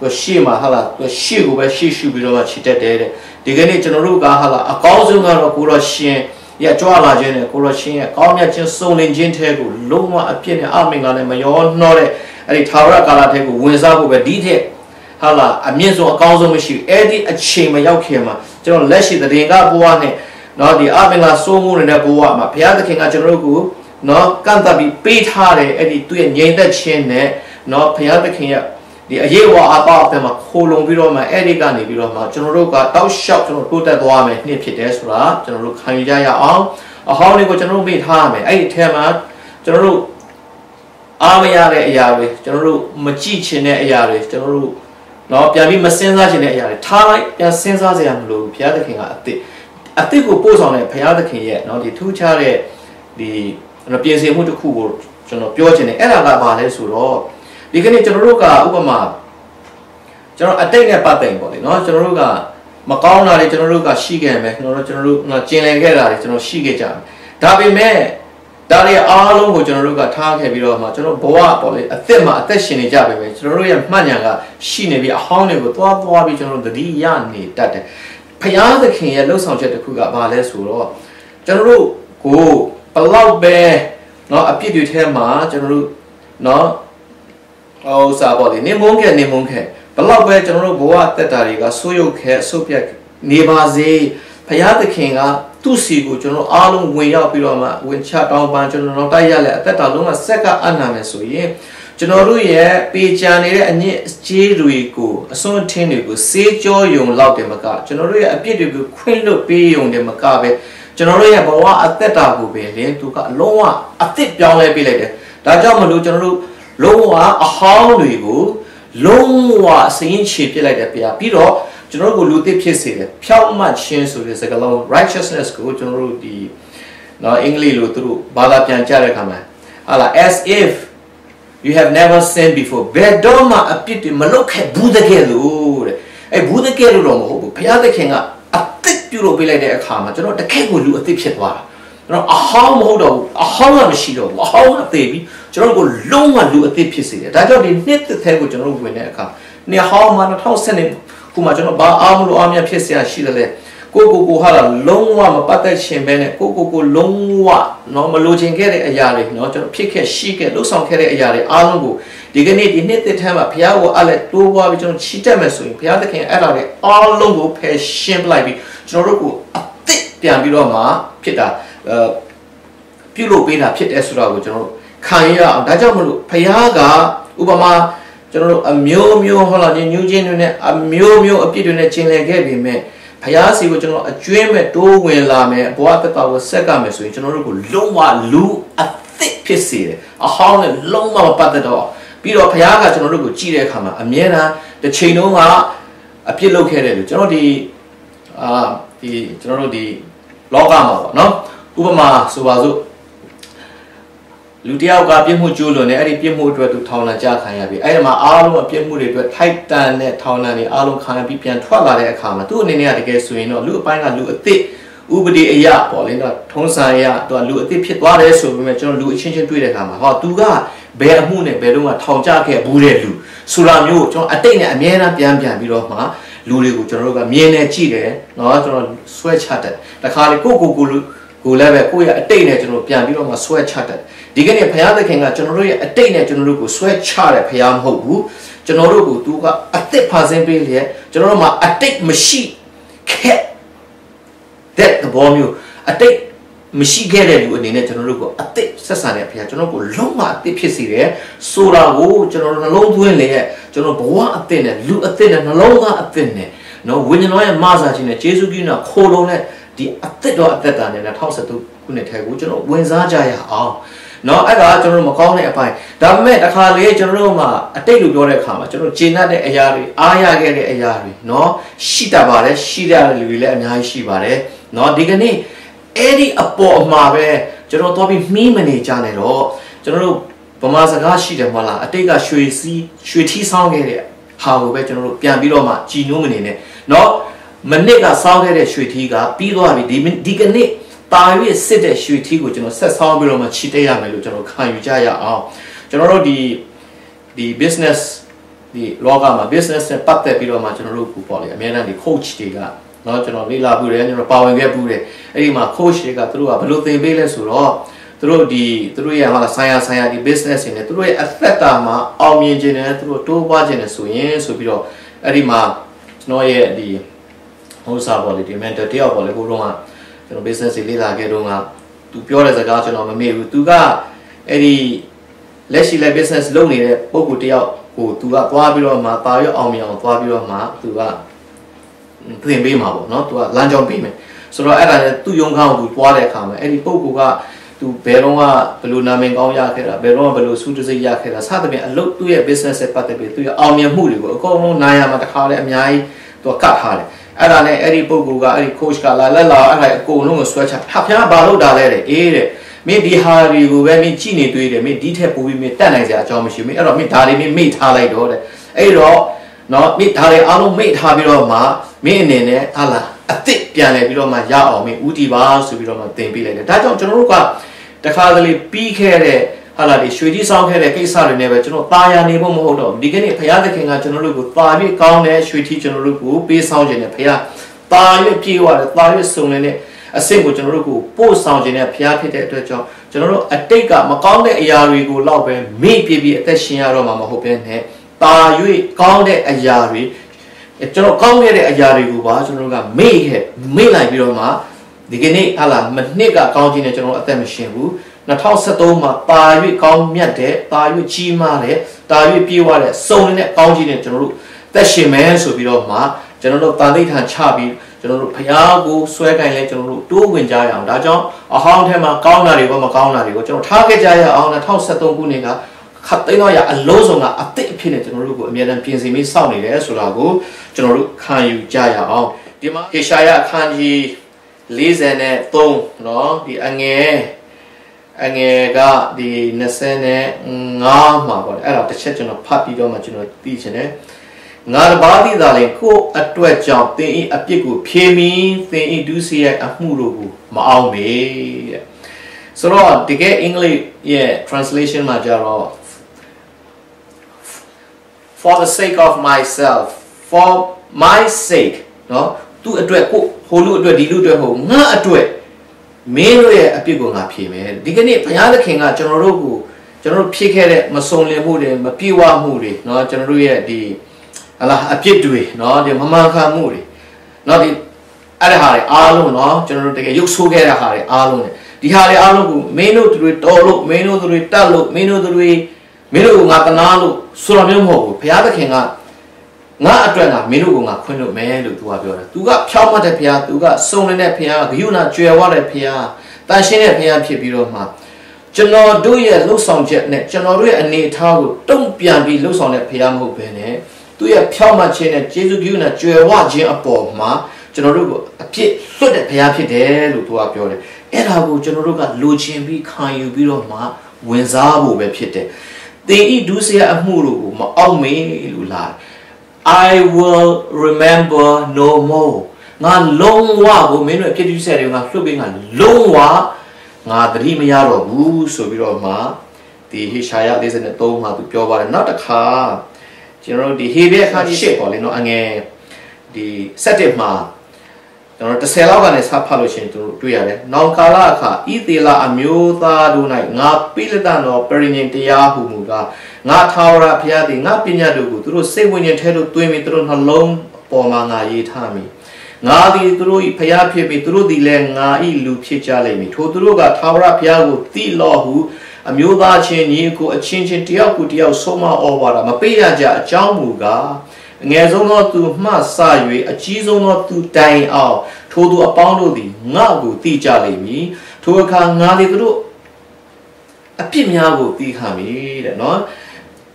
ရှေ့မှာဟာလာရှေ့ကိုပဲရှေ့ရှုပြီးတော့မှခြေတက်တယ်တဲ့ဒီကနေ့ကျွန်တော်တို့ကဟာလာအကောင်းဆုံးကတော့ကိုရောရှင်ရဲ့ကြွလာခြင်းနဲ့ကိုရောရှင်ရဲ့ကောင်းမြတ်ခြင်းစုံလင်ခြင်းထဲကိုလုံးဝအပြည့်နဲ့အမင်္ဂလာနဲ့မရောနှောတဲ့အဲ့ဒီသာဝရကာလထဲကိုဝင်စားဖို့ပဲဒီထက်ဟာလာအမြင့်ဆုံးအကောင်းဆုံးမရှိဘူးအဲ့ဒီအချိန်မရောက်ခင်မှာကျွန်တော်လက်ရှိတဲ့ကဘဝနဲ့နော်ဒီအမင်္ဂလာစိုးမိုးနေတဲ့ဘဝမှာဘုရားသခင်ကကျွန်တော်တို့ကိုနော်ကန့်သတ်ပြီးပေးထားတယ်အဲ့ဒီသူ့ရဲ့ငြိမ်သက်ခြင်းနဲ့နော်ဘုရားသခင်ရဲ့ဒီအရေးဝါအပအပမှာခိုးလုံပြီးတော့မှအဲ့ဒီကနေပြီးတော့မှကျွန်တော်တို့ကတောက်လျှောက်ကျွန်တော်တိုးတက်သွားမယ်နှစ်ဖြစ်တယ်ဆိုတာကျွန်တော်တို့ခံယူကြရအောင်အဟောင်းလေးကိုကျွန်တော်တို့မေ့ထားရမယ်အဲ့ဒီထဲမှာကျွန်တော်တို့အားမရတဲ့အရာတွေကျွန်တော်တို့မကြည့်ချင်တဲ့အရာတွေကျွန်တော်တို့နော်ပြန်ပြီးမစင်းစားချင်တဲ့အရာတွေထားလိုက်ပြန်စင်းစားစရာမလိုဘူးဘုရားသခင်ကအသစ်ကိုပို့ဆောင်တဲ့ဘုရားသခင်ရဲ့နော်ဒီထူးခြားတဲ့ဒီပြင်ဆင်မှုတစ်ခုကိုကျွန်တော်ပြောချင်တယ်အဲ့ဒါကဘာလဲဆိုတော့ဒီကနေ့ကျွန်တော်တို့ကဥပမာကျွန်တော်အတိတ်နဲ့ပတ်သက်ပေါ့လေနော်ကျွန်တော်တို့ကမကောင်းတာတွေကျွန်တော်တို့ကရှိခဲ့မယ်ကျွန်တော်တို့ကျင်လည်ခဲ့တာတွေကျွန်တော်ရှိခဲ့ကြတယ်ဒါပေမဲ့ဒါတွေအားလုံးကိုကျွန်တော်တို့ကထားခဲ့ပြီးတော့မှကျွန်တော်ဘဝပေါ့လေအသက်မှာအသက်ရှင်နေကြပါပဲကျွန်တော်တို့ရဲ့မှတ်ဉာဏ်ကရှိနေပြီးအဟောင်းတွေကိုသွားပြီးကျွန်တော်တို့သတိရနေတတ်တယ်ဘုရားသခင်ရဲ့လှုပ်ဆောင်ချက်တစ်ခုကဘာလဲဆိုတော့ကျွန်တော်တို့ကိုဘလောက်ပဲเนาะအပြစ်တွေထဲမှာကျွန်တော်တို့เนาะဟောစာပေါ့လေနေမုန်းခဲ့ဘလောက်ပဲကျွန်တော်တို့ဘဝတက်တာတွေကဆိုးရုပ်ခဲအဆုတ်ပြတ်နေပါစေဘုရားသခင်ကသူ့စီကိုကျွန်တော်အားလုံးဝင်ရောက်ပြီးတော့မှဝင်ချတောင်းပန်ကျွန်တော်တို့တိုက်ရလဲအသက်တာလုံးဝဆက်ကအနံမယ်ဆိုရင်ကျွန်တော်တို့ရဲ့ပေချာနေတဲ့အညစ်အကြေးတွေကိုအစွန်းထင်းတွေကိုစေးကြောယုံလောက်တယ်မကကျွန်တော်တို့ရဲ့အပြစ်တွေကိုခွင့်လွတ်ပေးယုံတယ်မကပဲကျွန်တော်တို့ရဲ့ဘဝအသက်တာကိုပဲလေသူကအလုံးဝအသစ်ပြောင်းလဲပေးလိုက်တယ်ဒါကြောင့်မလို့ကျွန်တော်တို့လုံးဝအဟောင်းတွေကိုလုံးဝစရင်ချေပြလိုက်တယ်ဗျာပြီးတော့ကျွန်တော်တို့ကိုလူသစ်ဖြစ်စေတယ်ဖြောင့်မတ်ခြင်းဆိုတဲ့စကားလုံး righteousness ကိုကျွန်တော်တို့ဒီနော်အင်္ဂလိပ်လိုသူတို့ဘာသာပြန်ကြတဲ့အခါမှာဟာလာ as if you have never sinned before ဘယ်တော့မှအပြစ်တွေမလုပ်ခဲ့ဘူးတကယ်လို့တဲ့အဲဘူးတကယ်လို့တော့မဟုတ်ဘူးဘုရားသခင်ကအသစ်ပြုလုပ်ပေးလိုက်တဲ့အခါမှာကျွန်တော်တကယ်ကိုလူအသစ်ဖြစ်သွားတာကျွန်တော်အဟောင်းမဟုတ်တော့ဘူးအဟောင်းကမရှိတော့ဘူးအဟောင်းကသေပြီကျွန်တော်ကိုလုံးဝလူအသစ်ဖြစ်စေတယ်ဒါကြောင့်ဒီနှစ်သက်သေးကိုကျွန်တော်ဝင်တဲ့အခါနေဟောင်းမှာ2010ခုမှကျွန်တော်ဘာအားမလို့အားမြဖြစ်เสียရှိတယ်လေကိုဟာလာလုံးဝမပတ်သက်ခြင်းပဲနဲ့ကိုလုံးဝနော်မလိုချင်ခဲ့တဲ့အရာတွေနော်ကျွန်တော်ဖြစ်ခဲ့ရှိခဲ့လှုပ်ဆောင်ခဲ့တဲ့အရာတွေအားလုံးကိုဒီကနေ့ဒီနှစ်သက်ထဲမှာဘုရားကိုအားလက်တိုးပွားပြီးကျွန်တော်ချီးတက်မယ်ဆိုရင်ဘုရားသခင်အဲ့ဒါတွေအားလုံးကိုဖယ်ရှင်းပလိုက်ပြီးကျွန်တော်တို့ကိုအသစ်ပြန်ပြီးတော့မှဖြစ်တာပြုလုပ်ပေးတာဖြစ်တယ်ဆိုတာကိုကျွန်တော်တို့ခံရအောင်ဒါကြောင့်မလို့ဘုရားကဥပမာကျွန်တော်တို့အမျိုးဟောလာညူးချင်းတွေနဲ့အမျိုးအပြစ်တွေနဲ့ကျင်လည်ခဲ့ပြီမဲ့ဘုရားစီကိုကျွန်တော်အကျွေးမဲ့တိုးဝင်လာမယ်ဘဝတက်တာကိုဆက်ကမယ်ဆိုရင်ကျွန်တော်တို့ကိုလုံးဝလူအသစ်ဖြစ်စေတယ်အဟောင်းနဲ့လုံးဝမပတ်သက်တော့ဘ ပြီးတော့ဖခင်ကကျွန်တော်တို့ကိုကြည်တဲ့အခါမှာအမြဲတမ်းတစ်ချိန်လုံးကအပြစ်လုပ်ခဲ့တယ်လို့ကျွန်တော်ဒီကျွန်တော်တို့ဒီလောကမှာပေါ့နော်ဥပမာဆိုပါစို့လူတယောက်ကပြစ်မှုကျူးလွန်နေအဲ့ဒီပြစ်မှုအတွက်သူထောင်လန့်ကြခံရပြီအဲ့ဒီမှာအားလုံးအပြစ်မှုတွေအတွက်ထိုက်တန်တဲ့ထောင်လန့်တွေအားလုံးခံရပြီးပြန်ထွက်လာတဲ့အခါမှာသူ့အနေနဲ့ကတကယ်ဆိုရင်တော့လူအပိုင်းကလူအသစ်ဥပဒေအရာပေါ့လေတော့ထုံးစံအရာသူကလူအသစ်ဖြစ်သွားတယ်ဆိုပေမဲ့ကျွန်တော်လူအချင်းချင်းတွေ့တဲ့အခါမှာဟောသူကဘယ်အမှုနဲ့ဘယ်တော့မှထောင်ကျခဲ့ဘူးတဲ့လူဆိုတာမျိုးကျွန်တော်အတိတ်နဲ့အမြဲတမ်းပြန်ပြီးတော့မှလူတွေကိုကျွန်တော်တို့ကမြင်နေကြည့်တယ်နော်ကျွန်တော်ဆွဲချတယ်တခါလေကိုလည်းပဲကိုယ့်ရဲ့အတိတ်နဲ့ကျွန်တော်ပြန်ပြီးတော့မှဆွဲချတယ်ဒီကနေ့ဘုရားသခင်ကကျွန်တော်တို့ရဲ့အတိတ်နဲ့ကျွန်တော်တို့ကိုဆွဲချတဲ့ဘုရားမဟုတ်ဘူးကျွန်တော်တို့ကိုသူကအသစ်ဖန်ဆင်းပေးလျက်ကျွန်တော်တို့မှာအတိတ်မရှိခဲ့တဲ့သဘောမျိုးအတိတ်မရှိခဲ့တဲ့လူအနေနဲ့ကျွန်တော်တို့ကိုအသစ်ဆက်ဆံတဲ့ဘုရားကျွန်တော်ကိုလုံးဝအသစ်ဖြစ်စေတယ်ဆိုတာကိုကျွန်တော်တို့နှလုံးသွင်းလျက်ကျွန်တော်ဘဝအသစ်နဲ့လူအသစ်နဲ့နှလုံးသားအသစ်နဲ့နော်ဝိညာဉ်တော်ရဲ့မဆာခြင်းနဲ့ယေရှုခရစ်တော်ခိုးလုံးနဲ့ဒီအသစ်တော်အသက်တာနဲ့2013ခုနှစ်ထဲကိုကျွန်တော်ဝင်စားကြရအောင်နော်အဲ့ဒါကျွန်တော်တို့မကောင်းတဲ့အပိုင်းဒါပေမဲ့တစ်ခါလေကျွန်တော်တို့မှာအတိတ်လို့ပြောတဲ့အခါမှာကျွန်တော်ကျေနပ်တဲ့အရာတွေအားရခဲ့တဲ့အရာတွေနော်ရှိတတ်ပါတယ်ရှိတဲ့လူတွေလည်းအများကြီးရှိပါတယ်နော်ဒီကနေ့အဲ့ဒီအပေါ်မှာပဲကျွန်တော်တော့ပြီးမှီးမနေကြနဲ့တော့ကျွန်တော်တို့ဗမာစကားရှိတယ်မဟုတ်လားအတိတ်ကရွှေထီးဆောင်းခဲ့တဲ့ဟာကိုပဲကျွန်တော်တို့ပြန်ပြီးတော့မှကြည်နုံးမနေနဲ့နော်မနစ်ကဆောင်းခဲ့တဲ့ရွှေထီးကပြီးသွားပြီဒီကနေ့ပါရွေးစစ်တဲ့ရွှေထီးကိုကျွန်တော်ဆက်ဆောင်းပြီးတော့မှချီတက်ရမယ်လို့ကျွန်တော်ခံယူကြရအောင်ကျွန်တော်တို့ဒီ business ဒီလောကမှာ business နဲ့ပတ်သက်ပြီးတော့မှကျွန်တော်တို့ကိုပေါ့လေအများအားဒီ coach တွေကနော်ကျွန်တော်လေ့လာပြီးတယ်ကျွန်တော်ပါဝင်ခဲ့ပြီးတယ်အဲ့ဒီမှာ coach တွေကသူတို့ကဘယ်လိုသင်ပေးလဲဆိုတော့သူတို့ရဲ့ဟာဆိုင်ရာဒီ business တွေနဲ့သူတို့ရဲ့အသက်တာမှာအောင်မြင်ခြင်းနဲ့သူတို့တိုးပွားခြင်းနဲ့ဆိုရင်ဆိုပြီးတော့အဲ့ဒီမှာကျွန်တော်ရဲ့ဒီဟိုစားပေါ့လေဒီ mentor တယောက်ပေါ့လေဟိုတော့ကကျွန်တော် business တွေလေ့လာခဲ့တော့ကသူပြောတဲ့စကားကျွန်တော်မမေ့ဘူးသူကအဲ့ဒီလက်ရှိလက် business လုပ်နေတဲ့ပုံကိုတယောက်ကိုသူကသွားပြီးတော့မှပါရအောင်မြင်အောင်သွားပြီးတော့မှသူကသင်ပေးမှာပေါ့နော်သူကလမ်းကြောင်းပေးမယ်ဆိုတော့အဲ့ဒါလည်းသူ့ရုံခေါင်းကိုသွားတဲ့အခါမှာအဲ့ဒီပုံကသူဘယ်တော့မှဘယ်လိုနာမည်ကောင်းရခဲ့တာဘယ်တော့မှဘယ်လိုစုတစိတ်ရခဲ့တာစသဖြင့်အလုပ်သူ့ရဲ့ business နဲ့ပတ်သက်ပြီးသူ့ရဲ့အောင်မြင်မှုတွေကိုအကုန်လုံးနိုင်ရမှာတခါလဲအများကြီးသူကတ်ထားတယ်အဲ့ဒါနဲ့အဲ့ဒီပုံကအဲ့ဒီ coach ကလာအဲ့ဒါအကုန်လုံးကိုဆွဲချဟာဖျားဘာလို့တာလဲတဲ့အေးတဲ့မင်းဒီဟာတွေကိုပဲမင်းကြည့်နေတွေ့တယ်မင်းဒီထက်ပိုပြီးမင်းတက်နိုင်စရာအကြောင်းမရှိဘူးမင်းအဲ့တော့မင်းဒါတွေမင်းမိတ်ထားလိုက်တော့တဲ့အဲ့တော့နော်မိဒါတွေအားလုံးမိတ်ထားပြီးတော့မှမင်းအနေနဲ့ဟာလာအစ်စ်ပြန်လဲပြီးတော့မှရအောင်မင်းဦးတည်ပါဆိုပြီးတော့မှသင်ပေးလိုက်တယ်ဒါကြောင့်ကျွန်တော်တို့ကတခါတလေပြီးခဲ့တဲ့ဟာလာဒီရွှေကြီးဆောင်းခဲ့တဲ့ကိစ္စတွေနဲ့ပဲကျွန်တော်ตาရနေဖို့မဟုတ်တော့ဒီကနေ့ဘုရားသခင်ကကျွန်တော်တို့ကိုตาပြီးကောင်းတဲ့ရွှေကြီးကျွန်တော်တို့ကိုပေးဆောင်ခြင်းနဲ့ဘုရားตาရွပြေးသွားတယ်ตาရွစုံနေတဲ့အဆင့်ကိုကျွန်တော်တို့ကိုပို့ဆောင်ခြင်းနဲ့ဘုရားဖြစ်တဲ့အတွက်ကြောင့်ကျွန်တော်တို့အတိတ်ကမကောင်းတဲ့အရာတွေကိုလောက်ပဲမေ့ပြေးပြီးအသက်ရှင်ရတော့မှာမဟုတ်ဘဲနဲ့ตาရွကောင်းတဲ့အရာတွေကျွန်တော်ကောင်းခဲ့တဲ့အရာတွေကိုပါကျွန်တော်တို့ကမေ့လိုက်ပြီးတော့မှဒီကနေ့ဟာလာမနှစ်ကကောင်းခြင်းနဲ့ကျွန်တော်အသက်မရှင်ဘူး2013မှာตาရွကောင်းမြတ်တဲ့ตาရွကြီးမားတဲ့ตาရွပြေးသွားတဲ့စုံနေတဲ့ကောင်းခြင်းနဲ့ကျွန်တော်တို့သက်ရှင်မယ်ဆိုပြီးတော့မှကျွန်တော်တို့တာသိဋ္ဌာန်ချပြီးကျွန်တော်တို့ဘုရားကိုဆွဲကင်လဲကျွန်တော်တို့တိုးဝင်ကြရအောင်ဒါကြောင့်အဟောင်းထဲမှာကောင်းတာတွေဘာမကောင်းတာတွေကိုကျွန်တော်ထားခဲ့ကြရအောင်2013ခုနှစ်ကခတ်သိမ်းတော့ရအလုံးစုံကအသစ်အဖြစ်နဲ့ကျွန်တော်တို့ကိုအမြဲတမ်းပြင်ဆင်ပြီးစောင့်နေတယ်ဆိုတာကိုကျွန်တော်တို့ခံယူကြရအောင်ဒီမှာဟေရှာယအခန်းကြီး43เนาะဒီအငယ်ကဒီ25မှာပေါ့လေအဲ့ဒါတစ်ချက်ကျွန်တော်ဖတ်ပြီးတော့မှကျွန်တော်သိချင်တယ်ငါတပါးသည်သာလျှင်ကိုအတွက်ကြောင့်သင်၏အပြစ်ကိုဖြေမီသင်၏ဒုစရိုက်အမှုတို့ကိုမအောင်မေတဲ့ဆိုတော့တကယ်အင်္ဂလိပ်ရဲ့ translation မှာကြတော့ for the sake of myself for my sake เนาะသူ့အတွက်ကိုဟိုလူအတွက်ဒီလူအတွက်ဟိုငါအတွက်မင်းတို့ရဲ့အပြစ်ကိုငါဖြေမယ်ဒီကနေ့ဘုရားသခင်ကကျွန်တော်တို့ဖြေခဲ့တဲ့မစုံလင်မှုတွေမပြေဝမှုတွေเนาะကျွန်တော်တို့ရဲ့ဒီဟာလာအပြစ်တွေเนาะဒီမမှန်ကန်မှုတွေเนาะဒီအဲ့ဒီဟာတွေအားလုံးเนาะကျွန်တော်တို့တကယ်ရုပ်ဆိုးခဲ့တဲ့ဟာတွေအားလုံးဒီဟာတွေအားလုံးကိုမင်းတို့တွေတော်လို့မင်းတို့တွေတတ်လို့မင်းတို့ကိုငါတနာလို့ဆိုတာမျိုးမဟုတ်ဘူးဘုရားသခင်ကငါအတွက်ငါမင်းတို့ကိုငါခွင့်လို့မယ်လို့သူကပြောတယ်သူကဖြောင်းမှတ်တဲ့ဘုရားသူကစုံလင်တဲ့ဘုရားဂရုဏာကြွယ်ဝတဲ့ဘုရားတန်ရှင်းတဲ့ဘုရားဖြစ်ပြီးတော့မှ ကျွန်တော်တို့ရဲ့လှုပ်ဆောင်ချက်နဲ့ကျွန်တော်တို့ရဲ့အနေအထားကိုတုံ့ပြန်ပြီးလှုပ်ဆောင်တဲ့ဖခင်မဟုတ်ဘဲနဲ့သူရဲ့ဖြောင့်မတ်ခြင်းနဲ့ကျေးဇူးပြုနဲ့ကြွယ်ဝခြင်းအပေါ်မှာကျွန်တော်တို့ကိုအပြစ်လွတ်တဲ့ဖခင်ဖြစ်တယ်လို့သူကပြောတယ်အဲ့ဒါကိုကျွန်တော်တို့ကလိုချင်ပြီးခံယူပြီးတော့မှဝင်စားဖို့ပဲဖြစ်တယ်သင်ဤဒုစရအမှုတို့ကိုမအောင်မေလို့လာ I will remember no more ငါလုံးဝကိုမင်းတို့အဖြစ်တူးဆက်တွေကလှုပ်ပြီးငါလုံးဝငါသတိမရတော့ဘူးဆိုပြီးတော့မှဒီဟေရှာယ53မှာသူပြောပါတယ်နောက်တစ်ခါကျွန်တော်တို့ဒီဟေဘဲအခန်းကြီး8ပေါ့လေနော်အငယ်ဒီ7မှာကျွန်တော်10လောက်ကနေစဖတ်လို့ရှိရင်တို့တွေ့ရတယ်။နောင်ကာလအခါဣသေလအမျိုးသားတို့၌ငါပိလတန်သောပရိညင်တရားဟုမူကားငါထာဝရဘုရားသည်ငါပညာတို့ကိုသူတို့စိတ်ဝိညာဉ်ထဲသို့သွင်းပြီးသူတို့နှလုံးပေါ်မှာငါရေးထားမည်။ငါသည်သူတို့၏ဘုရားဖြစ်ပြီးသူတို့သည်လည်းငါ၏လူဖြစ်ကြလိမ့်မည်။ထိုသူတို့ကထာဝရဘုရားကိုသိလော့ဟုအမျိုးသားချင်းညီကိုအချင်းချင်းတယောက်ကိုတယောက်ဆုံးမဩဝါဒမပေးရကြအကြောင်းမူကားအငယ်ဆုံးသောသူမှစ၍အကြီးဆုံးသောသူတိုင်အောင်ထိုသူအပေါင်းတို့သည်ငါ့ကိုသိကြလိမ့်မည်ထိုအခါငါသည်သူတို့အပြစ်များကိုသိခံမည်တဲ့နော်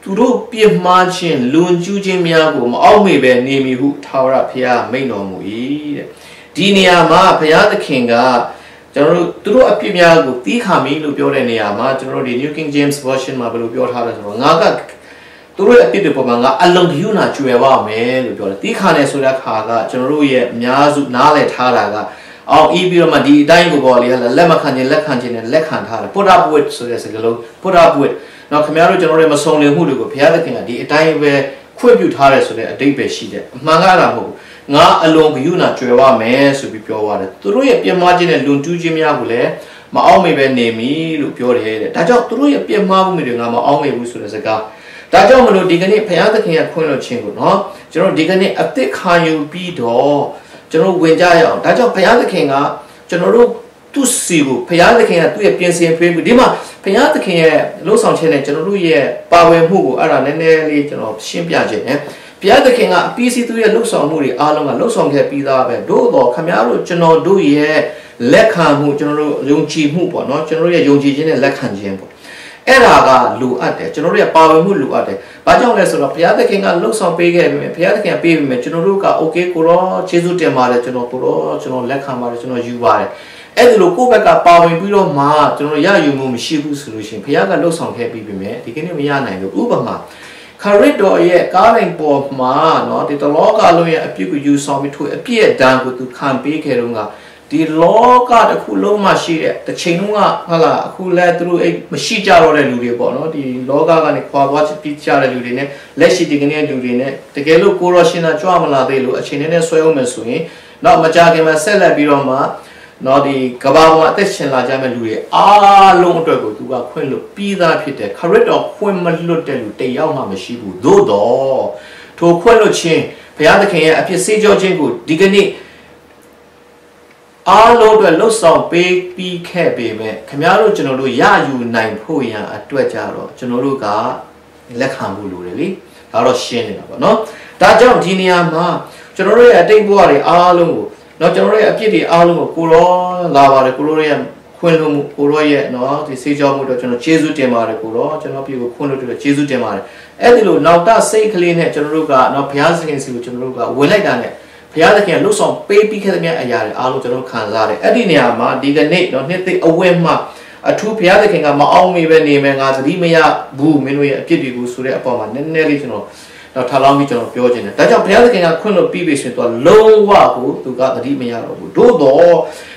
သူတို့ပြစ်မှားခြင်းလွန်ကျူးခြင်းများကိုမအောက်မေ့ပဲနေမည်ဟုထာဝရဘုရားမိန့်တော်မူ၏တဲ့ဒီနေရာမှာဘုရားသခင်ကကျွန်တော်တို့သူတို့အပြစ်များကိုသိခံမည်လို့ပြောတဲ့နေရာမှာကျွန်တော်တို့ဒီ New King James Version မှာဘယ်လိုပြောထားလဲဆိုတော့ငါကသူတို့ရဲ့အပြစ်တွေပေါ်မှာငါအလုံးဂရုဏာကြွယ်ဝမယ်လို့ပြောတယ်။တီးခါနေဆိုတဲ့ခါကကျွန်တော်တို့ရဲ့အများစုနားလည်ထားတာကအောင်ဤပြီးတော့မှဒီအတိုင်းကိုပေါ်လေလက်မခံခြင်းလက်ခံခြင်းနဲ့လက်ခံထားတယ် put up with ဆိုတဲ့စကားလုံး put up with တော့ခင်ဗျားတို့ကျွန်တော်တို့မစုံလင်မှုတွေကိုဘုရားသခင်ကဒီအတိုင်းပဲခွင့်ပြုထားတယ်ဆိုတဲ့အတိတ်ပဲရှိတယ်။အမှန်ကတာမဟုတ်ဘူး။ငါအလုံးဂရုဏာကြွယ်ဝမယ်ဆိုပြီးပြောသွားတယ်။သူတို့ရဲ့ပြင်းမာခြင်းနဲ့လွန်ကျူးခြင်းများကိုလည်းမအောင်မေပဲနေမည်လို့ပြောတယ်တဲ့။ဒါကြောင့်သူတို့ရဲ့ပြင်းမာမှုတွေငါမအောင်မေဘူးဆိုတဲ့စကားဒါကြောင့်မလို့ဒီကနေ့ဘုရားသခင်ကခွင့်လွှတ်ခြင်းကိုနော်ကျွန်တော်ဒီကနေ့အသက်ခံယူပြီးတော့ကျွန်တော်ဝင်ကြရအောင်ဒါကြောင့်ဘုရားသခင်ကကျွန်တော်တို့သူ့စီကိုဘုရားသခင်ကသူ့ရဲ့ပြင်ဆင်ပေးပြီးဒီမှာဘုရားသခင်ရဲ့လှုပ်ဆောင်ခြင်းနဲ့ကျွန်တော်တို့ရဲ့ပါဝင်မှုကိုအဲ့ဒါနည်းနည်းလေးကျွန်တော်ရှင်းပြခြင်းနဲ့ဘုရားသခင်ကအပြီးစီသူ့ရဲ့လှုပ်ဆောင်မှုတွေအားလုံးကလှုပ်ဆောင်ခဲ့ပြီးသားပဲတို့တော့ခင်ဗျားတို့ကျွန်တော်တို့ရဲ့လက်ခံမှုကျွန်တော်တို့ယုံကြည်မှုပေါ့နော်ကျွန်တော်တို့ရဲ့ယုံကြည်ခြင်းနဲ့လက်ခံခြင်းပေါ့အဲ့ဒါကလိုအပ်တယ်ကျွန်တော်တို့ရဲ့ပါဝင်မှုလိုအပ်တယ်။ဘာကြောင့်လဲဆိုတော့ဘုရားသခင်ကလှုပ်ဆောင်ပေးခဲ့ပြီဘုရားသခင်ပေးပြီမယ်ကျွန်တော်တို့က okay ကိုရောယေရှုတင်ပါတယ်ကျွန်တော်လက်ခံပါတယ်ကျွန်တော်ယူပါတယ်။အဲ့ဒီလိုကိုယ့်ဘက်ကပါဝင်ပြီးတော့မှကျွန်တော်ရယူမှုမရှိဘူးဆိုလို့ရှိရင်ဘုရားကလှုပ်ဆောင်ခဲ့ပြီးပြီမယ်ဒီကနေ့မရနိုင်ဘူးဥပမာခရစ်တော်ရဲ့ကားတိုင်းပေါ်မှာเนาะဒီတလောကလုံးရဲ့အပြစ်ကိုယူဆောင်ပြီးထိုအပြစ်အဒဏ်ကိုသူခံပေးခဲ့တော့ကဒီလောကတစ်ခုလုံးမှာရှိတဲ့တစ်ချိန်လုံးကဟုတ်လားအခုလဲသူတို့အဲ့မရှိကြတော့တဲ့လူတွေပေါ့နော်ဒီလောကကနေခွာသွားပြီးကြတဲ့လူတွေနဲ့လက်ရှိဒီကနေ့လူတွေနဲ့တကယ်လို့ကိုရောရှင်သာကြွမလာသေးလို့အချိန်နဲ့ဆွဲအောင်မယ်ဆိုရင်တော့မကြခင်မှာဆက်လက်ပြီးတော့မှနော်ဒီကဘာပေါ်မှာအသက်ရှင်လာကြမဲ့လူတွေအားလုံးအတွက်ကိုသူကခွင့်လို့ပြီးသားဖြစ်တယ်ခရစ်တော်ခွင့်မလွတ်တဲ့လူတယောက်မှမရှိဘူးသို့တော့ထိုခွင့်လွတ်ခြင်းဘုရားသခင်ရဲ့အဖြစ်စေကြောခြင်းကိုဒီကနေ့အားလုံးအတွက်လှုပ်ဆောင်ပေးပြီးခဲ့ပေမဲ့ခင်ဗျားတို့ကျွန်တော်တို့ရယူနိုင်ဖို့ရန်အတွက်ကြတော့ကျွန်တော်တို့ကလက်ခံဖို့လိုတယ်လေဒါတော့ရှင်းနေတာပေါ့နော်ဒါကြောင့်ဒီနေရာမှာကျွန်တော်တို့ရဲ့အတိတ်ဘဝတွေအားလုံးကိုနော်ကျွန်တော်တို့ရဲ့အပြစ်တွေအားလုံးကိုကိုရောလာပါတယ်ကိုရောရဲ့ခွင့်လို့မှုကိုရောရဲ့နော်ဒီစေကြောမှုတော့ကျွန်တော်ကျေးဇူးတင်ပါတယ်ကိုရောကျွန်တော်ပြည်ကိုခွင့်လို့တွေ့ကျေးဇူးတင်ပါတယ်အဲ့ဒီလိုနောက်တစိတ်ကလေးနဲ့ကျွန်တော်တို့ကနော်ဘုရားသခင်စီကိုကျွန်တော်တို့ကဝင်လိုက်တာနဲ့ဘုရားသခင်လှုပ်ဆောင်ပေးပြီးခဲ့တဲ့အရာတွေအားလုံးကျွန်တော်ခံစားရတယ်အဲ့ဒီနေရာမှာဒီကနေ့တော့နှစ်သိအဝဲမှာအထူးဘုရားသခင်ကမအောင်မေပဲနေမယ်ငါသတိမရဘူးမင်းတို့ရဲ့အပြစ်တွေကိုဆိုတဲ့အပေါ်မှာနည်းနည်းလေးကျွန်တော်တော့ထားလောင်းပြီးကျွန်တော်ပြောချင်တယ်ဒါကြောင့်ဘုရားသခင်ကခွင့်လို့ပြီးပြီဆိုရင်တော့လုံးဝကိုသူကသတိမရတော့ဘူးသို့တော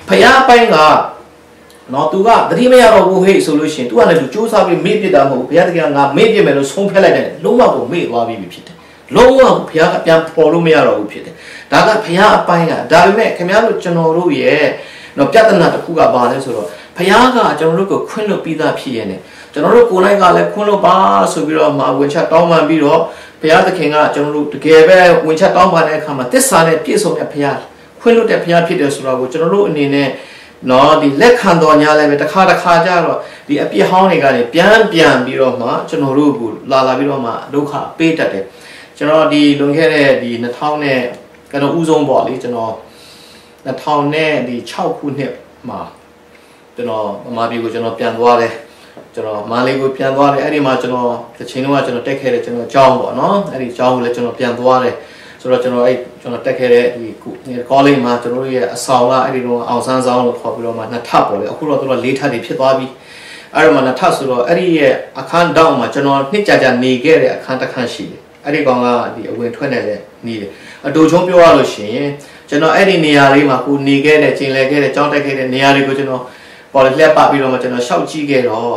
့ဘုရားပိုင်းကနော်သူကသတိမရတော့ဘူးဟဲ့ဆိုလို့ရှိရင်သူကလည်းသူစူးစမ်းပြီးမေ့ပြစ်တာမဟုတ်ဘူးဘုရားသခင်ကငါမေ့ပြစ်မယ်လို့ဆုံးဖြတ်လိုက်တယ်လုံးဝကိုမေ့သွားပြီးဖြစ်တယ်လုံးဝဘုရားကပြန်ပေါ်လို့မရတော့ဘူးဖြစ်တယ်ဒါကဘုရားအပိုင်းကဒါပေမဲ့ခင်ဗျားတို့ကျွန်တော်တို့ရဲ့နော်ပြဿနာတစ်ခုကဘာလဲဆိုတော့ဘုရားကကျွန်တော်တို့ကိုခွင့်လွှတ်ပြီးသားဖြစ်ရဲ့နဲ့ကျွန်တော်တို့ကိုယ်တိုင်ကလည်းခွင့်လွှတ်ပါဆိုပြီးတော့မှာဝင်ချက်တောင်းပန်ပြီးတော့ဘုရားသခင်ကကျွန်တော်တို့တကယ်ပဲဝင်ချက်တောင်းပန်တဲ့အခါမှာတစ္ဆာနဲ့ပြည့်စုံတဲ့ဘုရားခွင့်လွှတ်တဲ့ဘုရားဖြစ်တယ်ဆိုတော့ကိုကျွန်တော်တို့အနေနဲ့နော်ဒီလက်ခံတော်ညာလည်းပဲတစ်ခါကြတော့ဒီအပြစ်ဟောင်းတွေကနေပြန်ပြီးတော့မှကျွန်တော်တို့ကိုလာပြီးတော့မှဒုက္ခပေးတတ်တယ်ကျွန်တော်ဒီလွန်ခဲ့တဲ့ဒီ2000နဲ့ကျွန်တော်ဥဆုံးပေါ့လေကျွန်တော်2000နဲ့ဒီ6ခုနှစ်မှာကျွန်တော်မမပြည်ကိုကျွန်တော်ပြန်သွားတယ် ကျွန်တော်မာလေးကိုပြန်သွားတယ်အဲ့ဒီမှာကျွန်တော်တစ်ချိန်လုံးကကျွန်တော်တက်ခဲ့တယ်ကျွန်တော်ကြောင်းပေါ့နော်အဲ့ဒီကြောင်းကိုလည်းကျွန်တော်ပြန်သွားတယ်ဆိုတော့ကျွန်တော်တက်ခဲ့တဲ့ဒီcollege မှာကျွန်တော်ရဲ့အဆောင်ကအဲ့ဒီတော့အောင်ဆန်းဆောင်လို့ခေါ်ပြီးတော့မှ2ထပ်ပေါ့လေအခုတော့သူတို့4ထပ်တွေဖြစ်သွားပြီအဲ့တော့မှ2ထပ်ဆိုတော့အဲ့ဒီရဲ့အခန်းတောင်းမှာကျွန်တော်နှစ်ကြာနေခဲ့တဲ့အခန်းတစ်ခန်းရှိတယ်အဲ့ဒီကောင်ကဒီအဝင်ထွက်နေတဲ့နေတယ်အတူချုံပြောရလို့ရှိရင်ကျွန်တော်အဲ့ဒီနေရာလေးမှာကိုနေခဲ့တဲ့ချိန်လဲခဲ့တဲ့ကြောင်းတက်ခဲ့တဲ့နေရာလေးကိုကျွန်တော်ပေါ်လက်ပတ်ပြီးတော့မှကျွန်တော်ရှောက်ကြည့်ခဲ့တော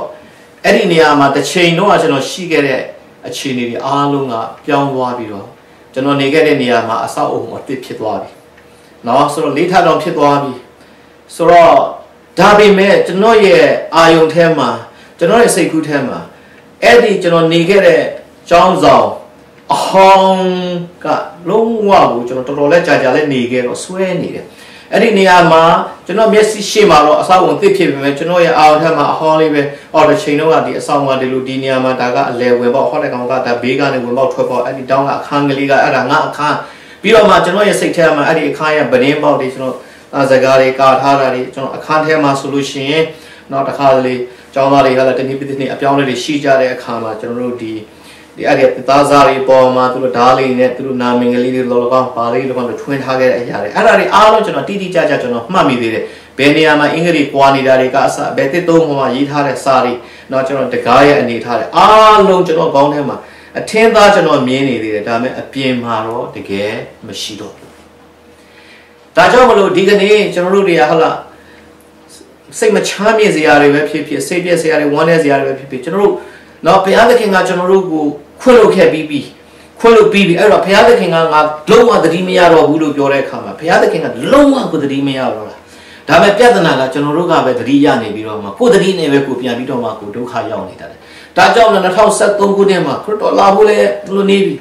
့အဲ့ဒီနေရာမှာတစ်ချိန်တော့ကျွန်တော်ရှိခဲ့တဲ့အခြေအနေတွေအားလုံးကပြောင်းသွားပြီးတော့ကျွန်တော်နေခဲ့တဲ့နေရာမှာအဆောက်အအုံအသစ်ဖြစ်သွားပြီ။နော်ဆိုတော့၄ထပ်တော့ဖြစ်သွားပြီ။ဆိုတော့ဒါပေမဲ့ကျွန်တော်ရဲ့အာယုံထဲမှာကျွန်တော်ရဲ့စိတ်ကူးထဲမှာအဲ့ဒီကျွန်တော်နေခဲ့တဲ့ကျောင်းဆောင်အဟောင်းကလုံးဝကိုကျွန်တော်တော်တော်လေးကြာကြာလေးနေခဲ့တော့ဆွဲနေတယ်။အဲ့ဒီနေရာမှာကျွန်တော်မျက်စိရှေ့မှာတော့အဆောက်အအုံအသစ်ဖြစ်ပြီမဲ့ကျွန်တော်ရဲ့အာယုံထဲမှာအဟောင်းလေးပဲအော်တစ်ချိန်တော့ကဒီအဆောက်အအုံကဒီလိုဒီနေရာမှာဒါကအလဲဝင်ပေါ့ဟောတဲ့ကောင်ကဒါဘေးကနေဝင်ပေါက်ထွက်ပေါ့အဲ့ဒီတောင်းကအခန်းကလေးကအဲ့ဒါငါအခန်းပြီးတော့မှကျွန်တော်ရဲ့စိတ်ထဲမှာအဲ့ဒီအခန်းရဲ့ဗဒင်းပေါက်တွေကျွန်တော်စကားတွေကာထားတာတွေကျွန်တော်အခန်းထဲမှာဆိုလို့ရှိရင်တော့တစ်ခါလေကျောင်းသားတွေကလည်းတနည်းပြည့်နေ့အပြောင်းအလဲတွေရှိကြတဲ့အခါမှာကျွန်တော်တို့ဒီအဲ့ဒီသားစားတွေပေါ်မှာသူတို့ဓာတ်လေးနဲ့သူတို့နာမည်ကလေးတွေလောလောကောင်းပါလေးလောကောင်းထွင်းထားခဲ့တဲ့အရာတွေအဲ့ဒါတွေအားလုံးကျွန်တော်တိတိကျကျကျွန်တော်မှတ်မိသေးတယ်ဘယ်နေရာမှာအင်္ဂလိပ်ပွားနေတာတွေကအစဘယ်တစ်သုံးမှာရေးထားတဲ့စာတွေတော့ကျွန်တော်တကားရဲ့အနေထားတယ်အားလုံးကျွန်တော်ခေါင်းထဲမှာအထင်းသားကျွန်တော်မြင်နေသေးတယ်ဒါပေမဲ့အပြင်မှာတော့တကယ်မရှိတော့ဘူးဒါကြောင့်မလို့ဒီကနေ့ကျွန်တော်တို့တွေကဟုတ်လားစိတ်မချမ်းမြေ့စရာတွေပဲဖြစ်ဖြစ်စိတ်ပြည့်စရာတွေဝမ်းနည်းစရာတွေပဲဖြစ်ဖြစ်ကျွန်တော်တို့နော်ဘုရားသခင်ကကျွန်တော်တို့ကိုခွင့်လို့ခဲ့ပြီးခွင့်လို့ပြီးပြီအဲ့တော့ဘုရားသခင်ကငါလုံးဝသတိမရတော့ဘူးလို့ပြောတဲ့အခါမှာဘုရားသခင်ကလုံးဝကိုသတိမရတော့လားဒါပေမဲ့ပြဿနာကကျွန်တော်တို့ကပဲသတိရနေပြီးတော့မှကိုယ်သတိနဲ့ပဲကိုပြန်ပြီးတော့မှကိုဒုက္ခရောက်နေတာလေဒါကြောင့်2013ခုနှစ်မှာခရစ်တော်လာဖို့လေလို့နေပြီ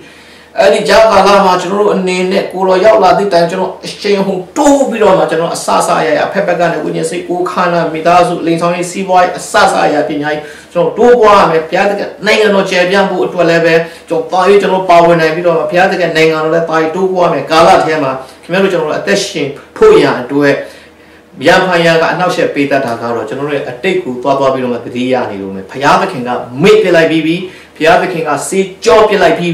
အဲ့ဒီကြာကာလမှာကျွန်တော်တို့အနေနဲ့ကိုတော်ရောက်လာတဲ့တိုင်ကျွန်တော်အရှင်ဟုတိုးပြီးတော့မှကျွန်တော်အဆအဆအရာဖက်ဖက်ကနေဝိညာဉ်စိတ်ကိုခန္ဓာမိသားစုလိန်ဆောင်ရေးစီးပွားရေးအဆအဆအရာပညာရေးကျွန်တော်တိုးပွားရမယ်ဘုရားသခင်နိုင်ငံတော်ကျယ်ပြန့်ဖို့အတွက်လည်းပဲကျွန်တော်ပါရေးကျွန်တော်ပါဝင်နိုင်ပြီးတော့ဘုရားသခင်နိုင်ငံတော်လည်းပါရေးတိုးပွားမယ်ကာလထဲမှာခင်ဗျားတို့ကျွန်တော်တို့အသက်ရှင်ဖို့ရအတွက်ဗျာဖန်ရကအနောက်ရှက်ပေးတတ်တာကတော့ကျွန်တော်တို့ရဲ့အတိတ်ကိုသွားပြီးတော့မှတတိယနေလို့မယ်ဘုရားသခင်ကမေ့ပြလိုက်ပြီးဘုရားသခင်ကစေကြောပြလိုက်ပြီ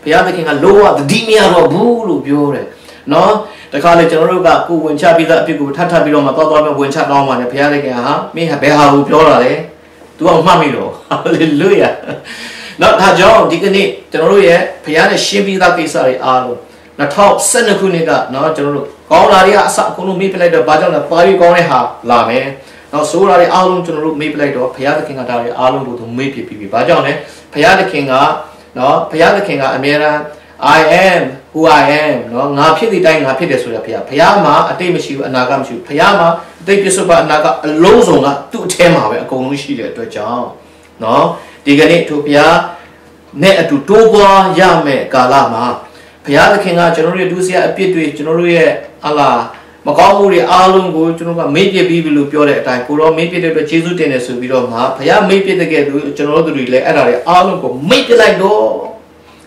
းဘုရားသခင်ကလောကတတိမရတော့ဘူးလို့ပြောတယ်နော်တခါလေကျွန်တော်တို့ကကိုဝင်ချပြီးသားအဖြစ်ကိုထပ်ပြီးတော့မှသွားမဲ့ဝင်ချတောင်းပါနဲ့ဘုရားသခင်ဟာမင်းဟာဘယ်ဟာကိုပြောတာလဲ तू အောင်မှတ်မိတော့ဟာလေလုယာနော်ဒါကြောင့်ဒီကနေ့ကျွန်တော်တို့ရဲ့ဘုရားနဲ့ရှင်းပြီးသားကိစ္စတွေအားလုံး2012ခုနှစ်ကနော်ကျွန်တော်တို့ကောင်းတာတွေကအစအကုန်လုံးမေ့ပြလိုက်တော့ဘာကြောင့်လဲပါရီကောင်းတဲ့ဟာလာမယ်နော်ဆိုးတာတွေအားလုံးကျွန်တော်တို့မေ့ပြလိုက်တော့ဘုရားသခင်ကဒါတွေအားလုံးကိုသူမေ့ပြပြီးဘာကြောင့်လဲဘုရားသခင်ကနော်ဘုရားသခင်ကအမြဲတမ်း I am who I am နော်ငါဖြစ်တဲ့အတိုင်းငါဖြစ်တယ်ဆိုတဲ့ဘုရားမှာအတိတ်မရှိဘူးအနာဂတ်မရှိဘူးဘုရားမှာအတိတ်ပြစ္ဆုတ်ပါအနာဂတ်အလုံးစုံကသူ့အထဲမှာပဲအကုန်လုံးရှိတဲ့အတွက်ကြောင့်နော်ဒီကနေ့သူဘုရားနဲ့အတူတိုးပွားရမယ်ကာလမှာဘုရားသခင်ကကျွန်တော်တို့ရဲ့ဒုစရအပြစ်တွေကျွန်တော်တို့ရဲ့အလားမကောင်းမှုတွေအားလုံးကိုကျွန်တော်ကမေ့ပြပြီးပြီလို့ပြောတဲ့အတိုင်းကိုရောမေ့ပြတဲ့အတွက်ယေရှုတင်တယ်ဆိုပြီးတော့မှဘုရားမေ့ပြတဲ့ကဲသူကျွန်တော်တို့တွေလည်းအဲ့ဒါတွေအားလုံးကိုမေ့ပြလိုက်တော့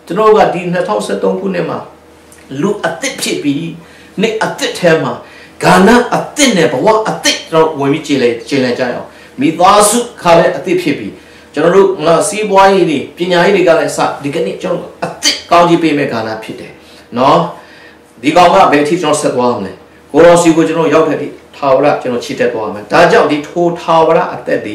ကျွန်တော်ကဒီ2013ခုနှစ်မှာလူအသစ်ဖြစ်ပြီးနေ့အသစ်ထဲမှာဂါနအသစ်နဲ့ဘဝအသစ်ကျွန်တော်ဝင်ပြီးကြည်လဲကြရအောင်မိသားစုခါလည်းအသစ်ဖြစ်ပြီးကျွန်တော်တို့စီးပွားရေးတွေပညာရေးတွေကလည်းစဒီကနေ့ကျွန်တော်အသစ်ကောင်းကြီးပေးမဲ့ဂါနဖြစ်တယ်နော်ဒီကောင်ကဘယ်အထိကျွန်တော်ဆက်သွားမလဲကိုရောစီကိုကျွန်တော်ရောက်တဲ့ဒီထာဝရကျွန်တော်ချစ်တတ်သွားမယ်ဒါကြောင့်ဒီထိုထာဝရအသက်ဒီ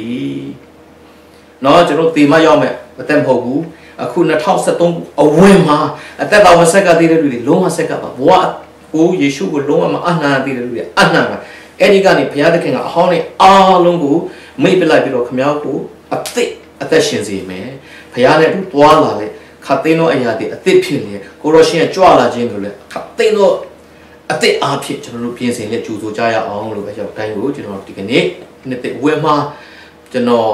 နော်ကျွန်တော်တေမရောက်မဲ့အသက်မဟုတ်ဘူးအခု2013အဝင်မှာအသက်တော်ဆက်ကတည်တဲ့လူတွေလုံးဝဆက်ကပါဘဝကိုယေရှုကိုလုံးဝမအနှံတည်တဲ့လူတွေအနှံပါအဲ့ဒီကနေဘုရားသခင်ကအဟောင်းနဲ့အားလုံးကိုမိတ်ပလိုက်ပြီးတော့ခမောက်ကိုအသက်ရှင်စေမယ်ဘုရားနဲ့တူသွားလာလေခတ်သိန်းသောအရာတွေအသစ်ဖြစ်နေကိုရောရှင်ကြွလာခြင်းလို့လေခတ်သိန်းသောအသစ်အားဖြင့်ကျွန်တော်တို့ပြင်ဆင်လက်ကြိုဆိုကြရအောင်လို့ပဲကျွန်တော်တိုင်းကိုကျွန်တော်ဒီကနေ့နှစ်သိဝဲမှာကျွန်တော်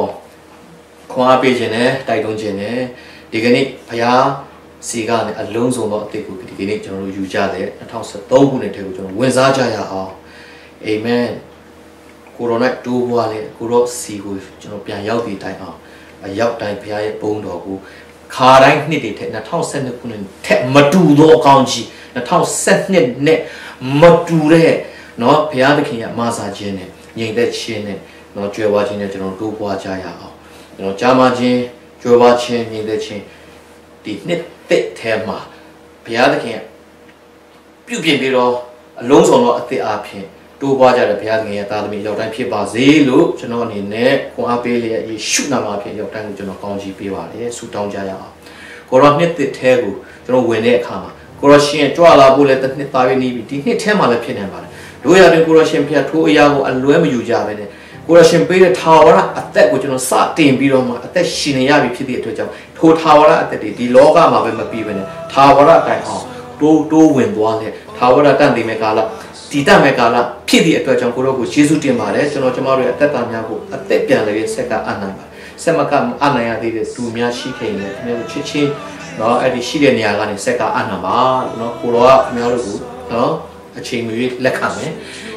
ခွန်အားပေးခြင်းနဲ့တိုက်တွန်းခြင်းနဲ့ဒီကနေ့ဘုရားစီကနေအလုံးစုံသောအသစ်ကိုဒီကနေ့ကျွန်တော်တို့ယူကြတယ်2013ခုနှစ်တည်းကိုကျွန်တော်ဝင်စားကြရအောင်အာမင်ကိုရိုနာတိုးပွားလေကိုရောစီကိုကျွန်တော်ပြန်ရောက်ပြီးတိုင်းအောင်အရောက်တိုင်းဘုရားရဲ့ဘုန်းတော်ကိုခါတိုင်းနှစ်တွေထက်2012ခုနှစ်ထက်မတူသောအကောင်းကြီး2012နဲ့မတူတဲ့เนาะဘုရားသခင်ရဲ့မာစာခြင်းနဲ့ညီသက်ခြင်းနဲ့เนาะကြွယ်ဝခြင်းနဲ့ကျွန်တော်တိုးပွားကြရအောင် ကျွန်တော်ကြာမှချင်းကြွယ်ဝချင်းညီတဲ့ချင်းဒီနှစ်သက်ထဲမှာဘုရားသခင်ပြုပြင်ပြီးတော့အလုံးစုံသောအသစ်အားဖြင့်တိုးပွားကြတဲ့ဘုရားသခင်ရဲ့သားသမီးရောက်တိုင်းဖြစ်ပါစေလို့ကျွန်တော်အနေနဲ့ခွန်အားပေးလျက်ယေရှုနာမဖြင့်ရောက်တိုင်းကိုကျွန်တော်ကောင်းချီးပေးပါတယ်ဆုတောင်းကြရအောင်ကိုရောနှစ်သက်ထဲကိုကျွန်တော်ဝင်တဲ့အခါမှာကိုရောရှင်ကြွလာဖို့လည်းတစ်နှစ်သားရင်းနေပြီဒီနှစ်ထဲမှာလည်းဖြစ်နေပါတယ်တို့ရတဲ့ကိုရောရှင်ဖျက်ထိုးအရာကိုအလွဲမယူကြပဲနဲ့ကိုရောရှင်ပေးတဲ့ထာဝရအသက်ကိုကျွန်တော်စတင်ပြီးတော့မှအသက်ရှင်နေရပြီဖြစ်တဲ့အတွက်ကြောင့်ထိုထာဝရအသက်တွေဒီလောကမှာပဲမပြီးပဲနဲ့ထာဝရတိုင်အောင်တိုးဝင်သွားတဲ့ထာဝရတန်တိမဲ့ကာလဒီတမဲ့ကာလဖြစ်တဲ့အတွက်ကြောင့်ကိုရောကိုယေရှုတင်ပါတယ်ကျွန်တော်ကျမတို့ရဲ့အသက်တာများကိုအသက်ပြန်လေဆက်ကအနိုင်ပါဆက်မကအနိုင်ရသေးတဲ့သူများရှိခဲ့ရင်လည်းခင်ဗျားတို့ချစ်ချင်းเนาะအဲ့ဒီရှိတဲ့နေရာကနေဆက်ကအနိုင်ပါเนาะကိုရောကခင်ဗျားတို့ကိုเนาะအချိန်မီလက်ခံမယ်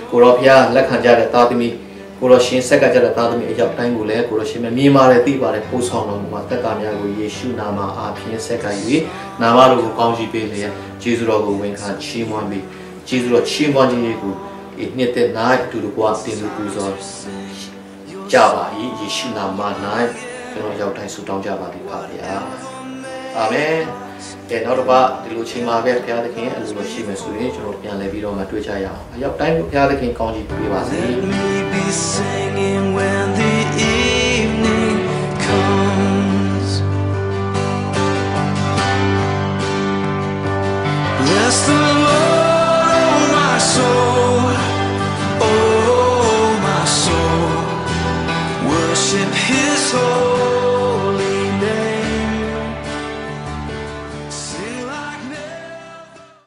ကိုရောဖျားလက်ခံကြတဲ့သားသမီးကိုရောရှင်ဆက်ကကြတဲ့သားသမီးအရောက်တိုင်းကိုလည်းကိုရောရှင်မြင်ပါတယ်သိပါတယ်ပို့ဆောင်တော်မူမှာသက်တာများကိုယေရှုနာမအားဖြင့်ဆက်က၍နာမတော်ကိုကောင်းချီးပေးလျက်ယေရှုတော်ကိုဝန်ခံချီးမွမ်းပြီးယေရှုတော်ချီးမွမ်းခြင်းကိုဒီနှစ်သက်၌အတူတူပွားတင်လို့ပူဇော်ကြပါ၏ယေရှုနာမ၌ကျွန်တော်ရောက်တိုင်းဆုတောင်းကြပါသည်ပါဗျာအာမင်ကဲနောက်တစ်ပတ်ဒီလိုချိန်မှာပဲဘုရားသခင်အလိုလိုရှိမယ်ဆိုရင်ကျွန်တော်ပြန်လည်ပြီးတော့မှတွေ့ကြရအောင်အရောက်တိုင်းဘုရားသခင်ကောင်းချီးပေးပါစေ